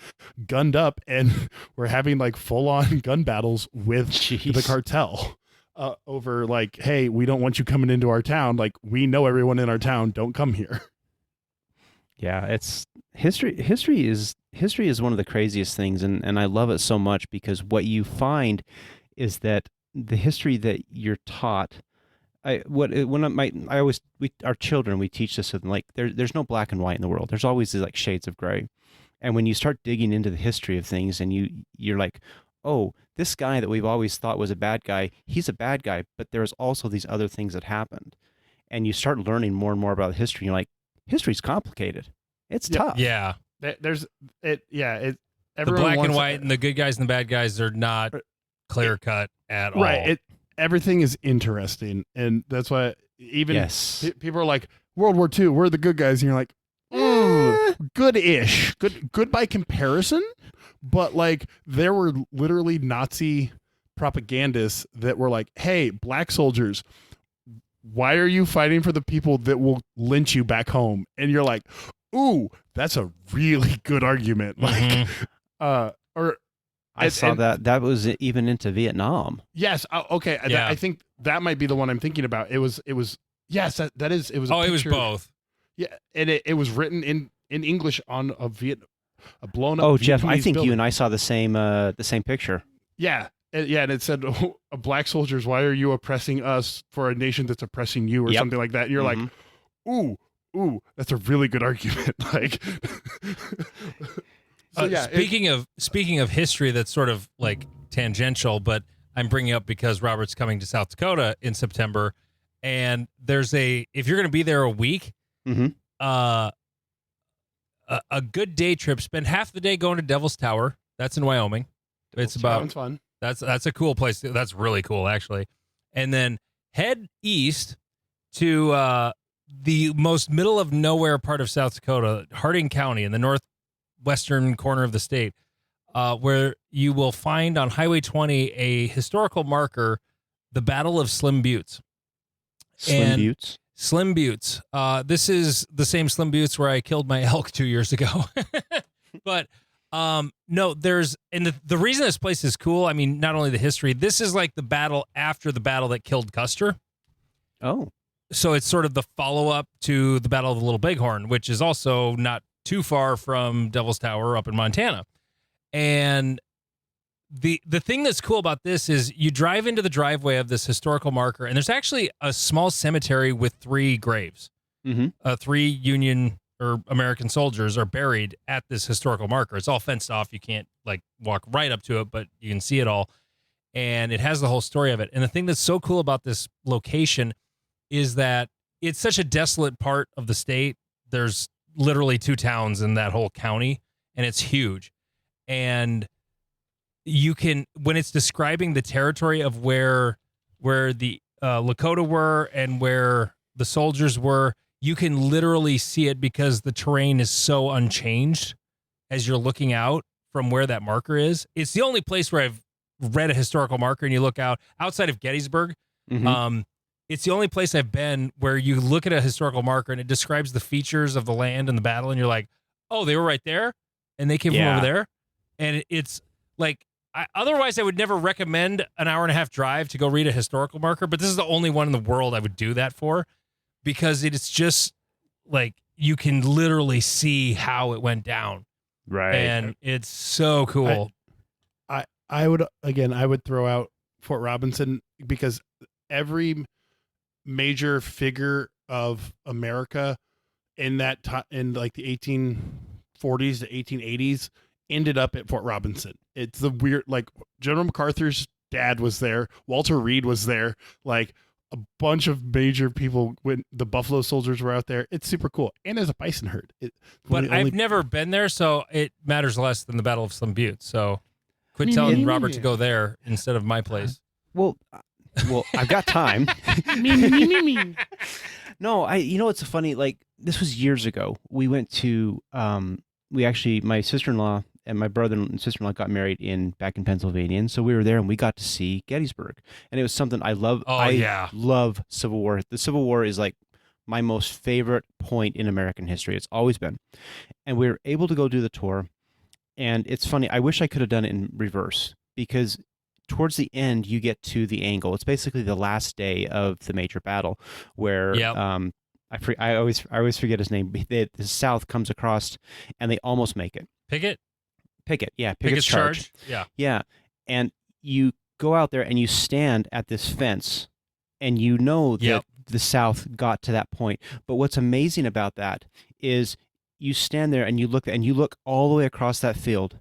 gunned up and were having like full on gun battles with the cartel over like, hey, we don't want you coming into our town. Like, we know everyone in our town. Don't come here. Yeah, it's history is one of the craziest things. And I love it so much because what you find is that the history that you're taught, our children, we teach this to them, like there's no black and white in the world. There's always these like shades of gray. And when you start digging into the history of things and you're like, oh, this guy that we've always thought was a bad guy, he's a bad guy, but there's also these other things that happened. And you start learning more and more about history. You're like, history's complicated. It's tough. Yeah. The black and white and the good guys and the bad guys are not clear cut at all. Right. Everything is interesting, and that's why even people are like, World War II, we're the good guys, and you're like, good-ish, good by comparison, but like there were literally Nazi propagandists that were like, hey, black soldiers, why are you fighting for the people that will lynch you back home? And you're like, ooh, that's a really good argument. Like, I saw that was even into Vietnam. Yes. Okay. Yeah. I think that might be the one I'm thinking about. It was yes, that is, it was. It was both. Yeah. And it was written in English on a blown up. Oh, Jeff, Vietnamese I think building. you and I saw the same picture. Yeah. And it said, black soldiers, why are you oppressing us for a nation that's oppressing you or something like that? And you're like, ooh, that's a really good argument. Like, so speaking of history, that's sort of like tangential, but I'm bringing up because Robert's coming to South Dakota in September, and if you're going to be there a week, a good day trip. Spend half the day going to Devil's Tower. That's in Wyoming. It's fun. That's a cool place. That's really cool, actually. And then head east to the most middle of nowhere part of South Dakota, Harding County, in the northwestern corner of the state, where you will find on Highway 20 a historical marker, the Battle of Slim Buttes. Slim Buttes. This is the same Slim Buttes where I killed my elk 2 years ago. But no, the reason this place is cool, I mean, not only the history, this is like the battle after the battle that killed Custer. Oh. So it's sort of the follow-up to the Battle of the Little Bighorn, which is also not too far from Devil's Tower up in Montana. And the thing that's cool about this is you drive into the driveway of this historical marker, and there's actually a small cemetery with 3 graves. 3 Union or American soldiers are buried at this historical marker. It's all fenced off. You can't like walk right up to it, but you can see it all. and it has the whole story of it. And the thing that's so cool about this location is that it's such a desolate part of the state. There's literally 2 towns in that whole county, and it's huge. And you can, when it's describing the territory of where the Lakota were and where the soldiers were, you can literally see it because the terrain is so unchanged as you're looking out from where that marker is. It's the only place where I've read a historical marker and you look out outside of Gettysburg. Mm-hmm. It's the only place I've been where you look at a historical marker and it describes the features of the land and the battle, and you're like, oh, they were right there, and they came from over there. And it's like, otherwise I would never recommend an hour-and-a-half drive to go read a historical marker, but this is the only one in the world I would do that for, because it's just like you can literally see how it went down. Right. And it's so cool. I would throw out Fort Robinson, because every major figure of America in that time, in like the 1840s to 1880s, ended up at Fort Robinson. It's the weird, like General MacArthur's dad was there. Walter Reed was there. Like a bunch of major people, when the Buffalo Soldiers were out there. It's super cool. And there's a bison herd. But I've never been there, so it matters less than the Battle of Slim Butte. So quit telling Robert to go there instead of my place. Well, I've got time. No, it's funny. Like, this was years ago. We went to, my sister-in-law and my brother and sister-in-law got married back in Pennsylvania, and so we were there and we got to see Gettysburg, and it was something I love. Love Civil War. The Civil War is like my most favorite point in American history. It's always been, and we were able to go do the tour, and it's funny. I wish I could have done it in reverse, because towards the end you get to the angle. It's basically the last day of the major battle, where I always forget his name. The South comes across, and they almost make it. Pickett, yeah. Pickett's charge. Yeah. And you go out there and you stand at this fence, and you know that the South got to that point. But what's amazing about that is you stand there and you look all the way across that field,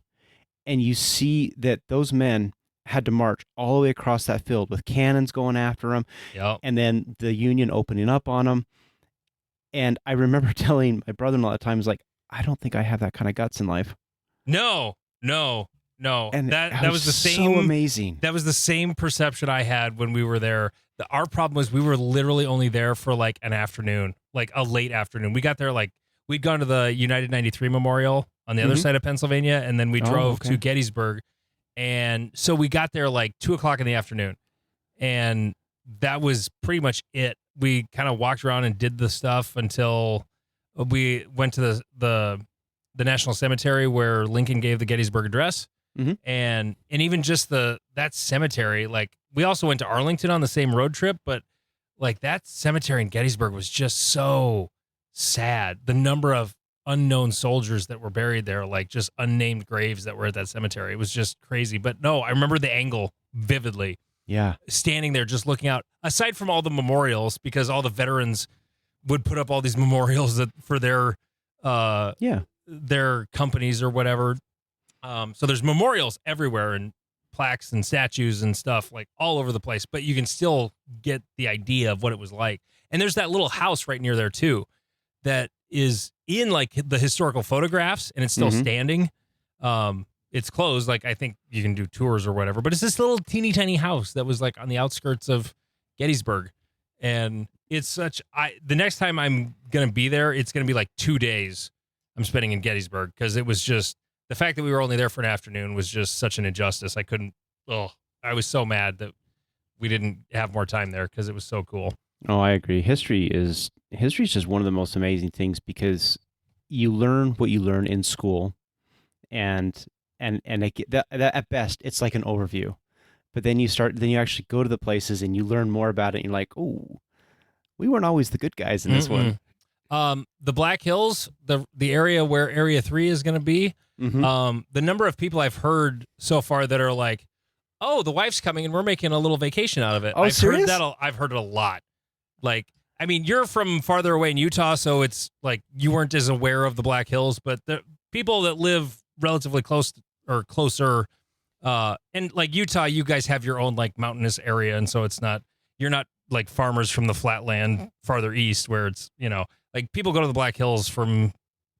and you see that those men had to march all the way across that field with cannons going after them, and then the Union opening up on them. And I remember telling my brother-in-law at times, like, I don't think I have that kind of guts in life. No. And that was the same. So amazing. That was the same perception I had when we were there. Our problem was we were literally only there for like an afternoon, like a late afternoon. We got there we'd gone to the United 93 Memorial on the other side of Pennsylvania, and then we drove to Gettysburg. And so we got there like 2:00 in the afternoon, and that was pretty much it. We kind of walked around and did the stuff until we went to the National Cemetery where Lincoln gave the Gettysburg Address. And even just that cemetery, like, we also went to Arlington on the same road trip, but like that cemetery in Gettysburg was just so sad. The number of unknown soldiers that were buried there, like just unnamed graves that were at that cemetery. It was just crazy. But no, I remember the angle vividly. Yeah. Standing there just looking out, aside from all the memorials, because all the veterans would put up all these memorials for their companies or whatever. So there's memorials everywhere and plaques and statues and stuff like all over the place, but you can still get the idea of what it was like. And there's that little house right near there too that is in like the historical photographs, and it's still standing. It's closed. Like, I think you can do tours or whatever, but it's this little teeny tiny house that was like on the outskirts of Gettysburg. And it's the next time I'm going to be there, it's going to be like 2 days I'm spending in Gettysburg, because it was just, the fact that we were only there for an afternoon was just such an injustice. I was so mad that we didn't have more time there, because it was so cool. Oh, I agree. History is just one of the most amazing things, because you learn what you learn in school, and that at best it's like an overview. But then you actually go to the places and you learn more about it, and you're like, oh, we weren't always the good guys in this one. The Black Hills, the area where Area 3 is going to be, the number of people I've heard so far that are like, oh, the wife's coming and we're making a little vacation out of it. Oh, serious? I've heard it a lot. Like, I mean, you're from farther away in Utah, so it's like you weren't as aware of the Black Hills, but the people that live relatively close or closer And like Utah, you guys have your own like mountainous area, and so you're not like farmers from the flatland farther east, where it's like people go to the Black Hills from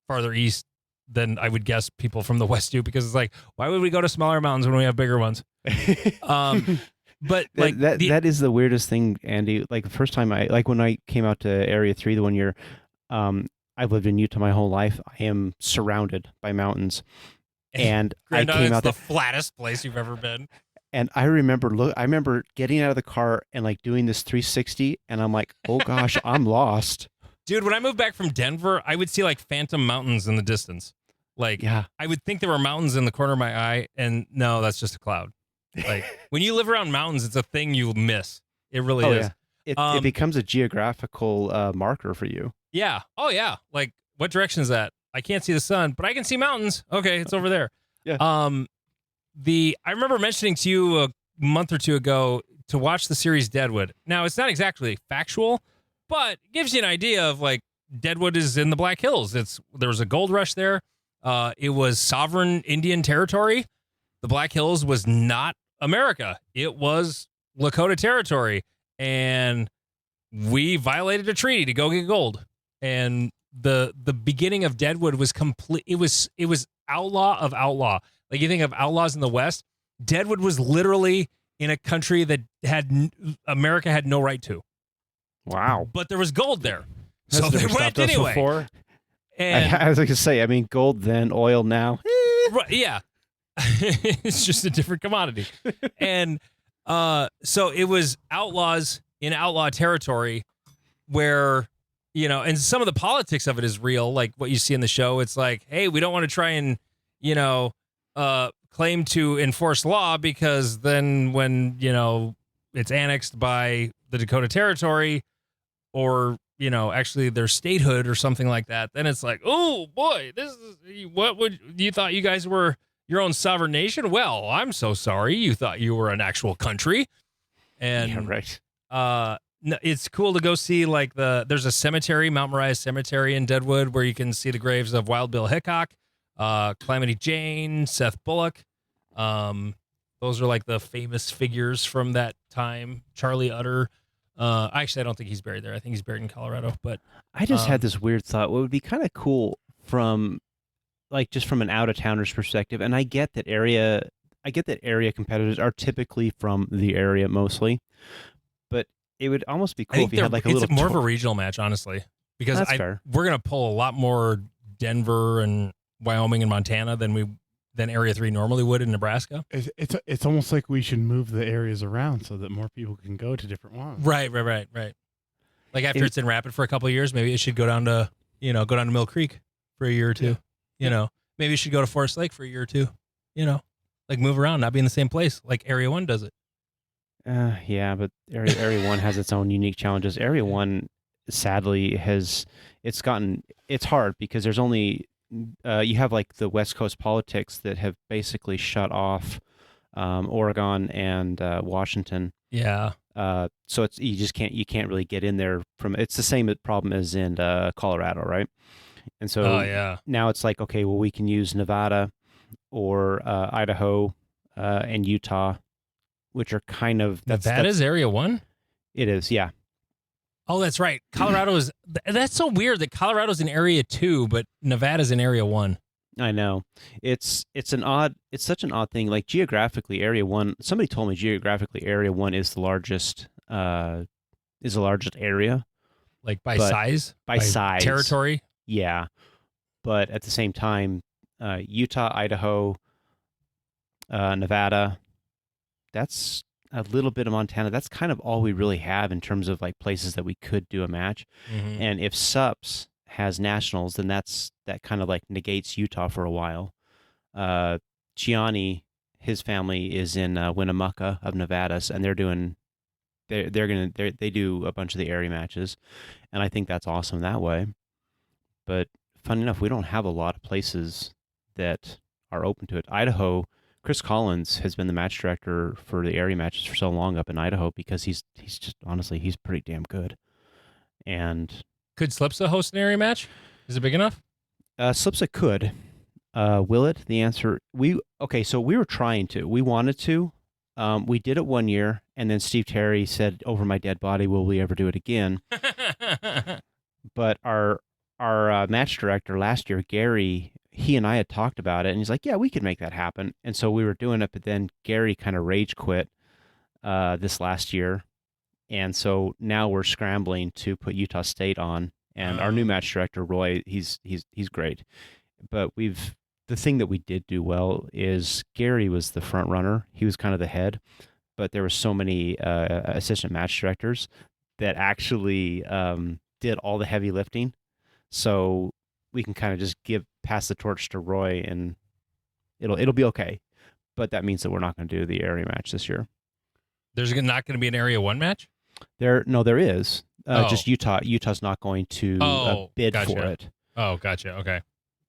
farther east than I would guess people from the West do, because it's like, why would we go to smaller mountains when we have bigger ones? But like that is the weirdest thing, Andy. Like the first time when I came out to Area 3 the one year, I've lived in Utah my whole life. I am surrounded by mountains. And I came out the flattest place you've ever been. And I remember getting out of the car and like doing this 360, and I'm like, oh gosh, I'm lost. Dude, when I moved back from Denver, I would see like phantom mountains in the distance. Like, yeah. I would think there were mountains in the corner of my eye, and no, that's just a cloud. Like, when you live around mountains, it's a thing you miss. It really is. Yeah. It becomes a geographical marker for you. Yeah. Oh, yeah. Like, what direction is that? I can't see the sun, but I can see mountains. Okay, it's over there. Yeah. I remember mentioning to you a month or two ago to watch the series Deadwood. Now, it's not exactly factual, but it gives you an idea of like Deadwood is in the Black Hills. There was a gold rush there. It was sovereign Indian territory. The Black Hills was not America. It was Lakota territory, and we violated a treaty to go get gold. And the beginning of Deadwood was complete. It was outlaw of outlaw. Like, you think of outlaws in the West, Deadwood was literally in a country that America had no right to. Wow. But there was gold there. So they went anyway. Before. And I was going to say, I mean, gold then, oil now. Right, yeah. It's just a different commodity. And so it was outlaws in outlaw territory where, and some of the politics of it is real, like what you see in the show. It's like, hey, we don't want to try and, claim to enforce law, because then when, it's annexed by the Dakota Territory, or, actually their statehood or something like that, then it's like, oh boy, you thought you guys were your own sovereign nation? Well, I'm so sorry. You thought you were an actual country. And yeah, right. No, it's cool to go see there's a cemetery, Mount Moriah Cemetery in Deadwood, where you can see the graves of Wild Bill Hickok, Calamity Jane, Seth Bullock. Those are like the famous figures from that time. Charlie Utter. Actually, I don't think he's buried there. I think he's buried in Colorado. But I just had this weird thought. What would be kind of cool from an out-of-towner's perspective, and I get that area competitors are typically from the area mostly, but it would almost be cool if you had like a little. It's more of a regional match, honestly, because we're gonna pull a lot more Denver and Wyoming and Montana than Area 3 normally would in Nebraska. It's almost like we should move the areas around so that more people can go to different ones. Right. Like after it's in Rapid for a couple of years, maybe it should go down to Mill Creek for a year or two. Yeah. Maybe it should go to Forest Lake for a year or two. Like move around, not be in the same place like Area 1 does it. Yeah, but Area 1 has its own unique challenges. Area 1, sadly, it's hard because there's only you have like the West Coast politics that have basically shut off Oregon and Washington. Yeah. So you can't really get in there it's the same problem as in Colorado, right? And so now it's like, okay, well, we can use Nevada or Idaho and Utah, which are kind of Nevada's Area 1. It is, yeah. Oh, that's right. Colorado is. That's so weird that Colorado's in Area 2, but Nevada's in Area 1. I know. It's such an odd thing. Like geographically, Area 1. Somebody told me geographically, Area 1 is the largest area. Like by size, by size, territory. Yeah, but at the same time, Utah, Idaho, Nevada. That's a little bit of Montana. That's kind of all we really have in terms of like places that we could do a match. Mm-hmm. And if SUPS has nationals, then that kind of like negates Utah for a while. Gianni, his family is in Winnemucca of Nevada, and they do a bunch of the area matches, and I think that's awesome that way. But funny enough, we don't have a lot of places that are open to it. Idaho. Chris Collins has been the match director for the area matches for so long up in Idaho because he's just honestly he's pretty damn good. And could Slipsa host an area match? Is it big enough? Slipsa could. Will it? The answer, so we were trying to. We wanted to. We did it one year, and then Steve Terry said, "Over my dead body, will we ever do it again?" But our match director last year, Gary, he and I had talked about it, and he's like, "Yeah, we could make that happen." And so we were doing it, but then Gary kind of rage quit this last year, and so now we're scrambling to put Utah State on. And our new match director, Roy, he's great. But the thing that we did do well is Gary was the front runner. He was kind of the head, but there were so many assistant match directors that actually did all the heavy lifting. So we can kind of just pass the torch to Roy, and it'll be okay. But that means that we're not going to do the area match this year. There's not going to be an Area 1 match? There is. Just Utah's not going to bid for it. Oh, gotcha. Okay.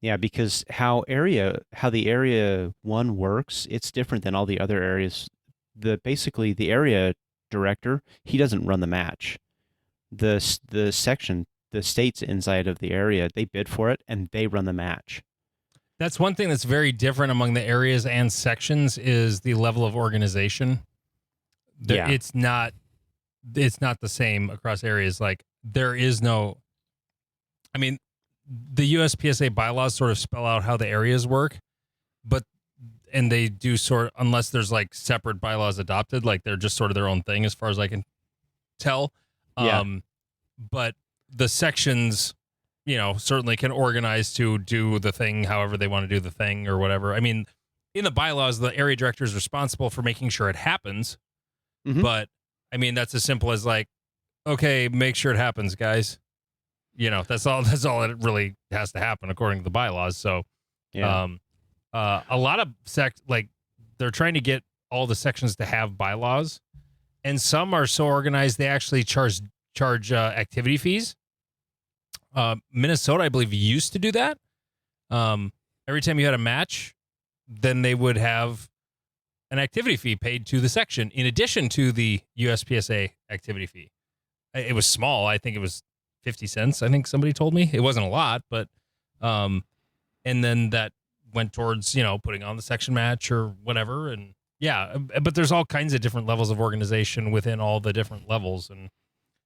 Yeah, because how the Area 1 works, it's different than all the other areas. Basically the area director, he doesn't run the match. The section, the states inside of the area, they bid for it and they run the match. That's one thing that's very different among the areas and sections is the level of organization. It's not the same across areas. Like there is no, I mean, the USPSA bylaws sort of spell out how the areas work, and they do unless there's like separate bylaws adopted, like they're just sort of their own thing as far as I can tell. Yeah. But the sections, certainly can organize to do the thing however they want to do the thing or whatever. I mean, in the bylaws, the area director is responsible for making sure it happens. Mm-hmm. But I mean, that's as simple as like, okay, make sure it happens, guys. That's all it really has to happen according to the bylaws. So, yeah. A lot of they're trying to get all the sections to have bylaws, and some are so organized they actually charge activity fees. Minnesota, I believe, used to do that. Every time you had a match, then they would have an activity fee paid to the section in addition to the USPSA activity fee. It was small. I think it was 50 cents. I think somebody told me it wasn't a lot, but, and then that went towards, putting on the section match or whatever. And yeah, but there's all kinds of different levels of organization within all the different levels. And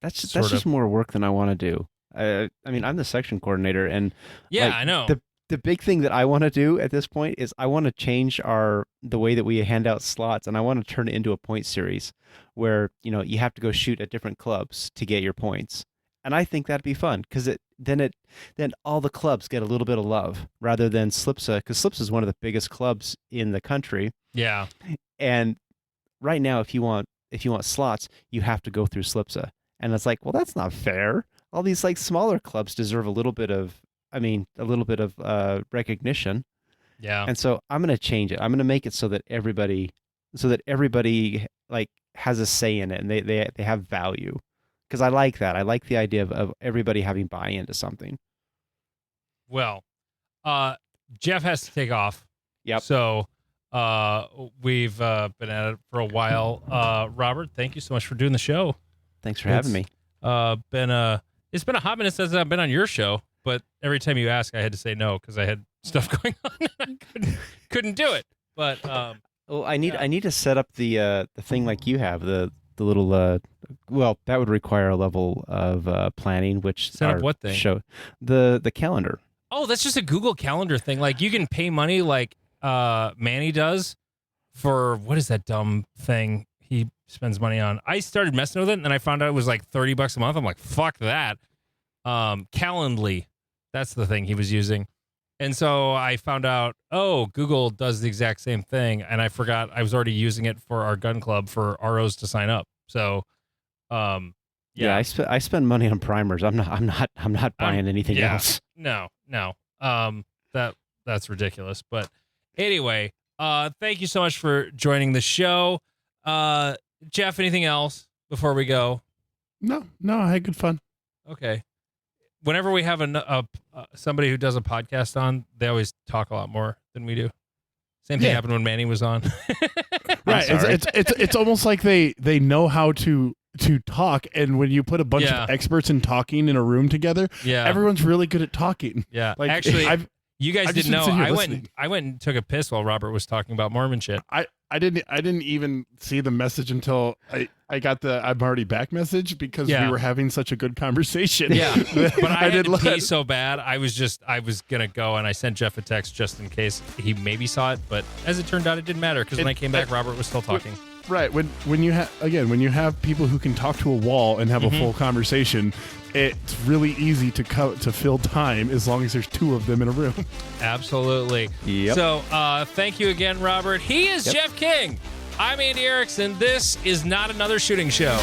that's just more work than I want to do. I mean, I'm the section coordinator, and yeah, I know. The big thing that I want to do at this point is I want to change the way that we hand out slots, and I want to turn it into a point series where, you have to go shoot at different clubs to get your points. And I think that'd be fun because then all the clubs get a little bit of love rather than SLPSA, because SLPSA is one of the biggest clubs in the country. Yeah. And right now, if you want slots, you have to go through SLPSA. And it's like, well, that's not fair. All these like smaller clubs deserve a little bit of recognition. Yeah. And so I'm going to change it. I'm going to make it so that everybody like has a say in it and they have value. Because I like that. I like the idea of everybody having buy-in to something. Well, Jeff has to take off. Yep. So we've been at it for a while. Robert, thank you so much for doing the show. Thanks for having me. It's been a hot minute since I've been on your show, but every time you ask, I had to say no because I had stuff going on. I couldn't do it. But I need to set up the thing like you have, the little well, that would require a level of planning, which set up what thing? Show the calendar. Oh, that's just a Google Calendar thing. Like you can pay money like Manny does for what is that dumb thing he spends money on? I started messing with it and then I found out it was like $30 a month. I'm like, fuck that. Calendly, that's the thing he was using. And so I found out, Google does the exact same thing. And I forgot I was already using it for our gun club for ROs to sign up. So, yeah, I spend money on primers. I'm not buying anything else. No. That's ridiculous. But anyway, thank you so much for joining the show. Jeff, anything else before we go? No, I had good fun. Okay. Whenever we have somebody who does a podcast on, they always talk a lot more than we do. Same thing happened when Manny was on. Right. It's almost like they know how to talk, and when you put a bunch of experts in talking in a room together, everyone's really good at talking. Yeah. Like, actually, You guys didn't know. I went and took a piss while Robert was talking about Mormon shit. I didn't even see the message until I got the "I'm already back" message because we were having such a good conversation. Yeah, but I had to pee so bad. I was gonna go, and I sent Jeff a text just in case he maybe saw it. But as it turned out, it didn't matter because when I came back, Robert was still talking. Right. When you have people who can talk to a wall and have a full conversation, it's really easy to fill time as long as there's two of them in a room. Absolutely. Yep. So thank you again, Robert. He is Jeff King. I'm Andy Erickson. This is Not Another Shooting Show.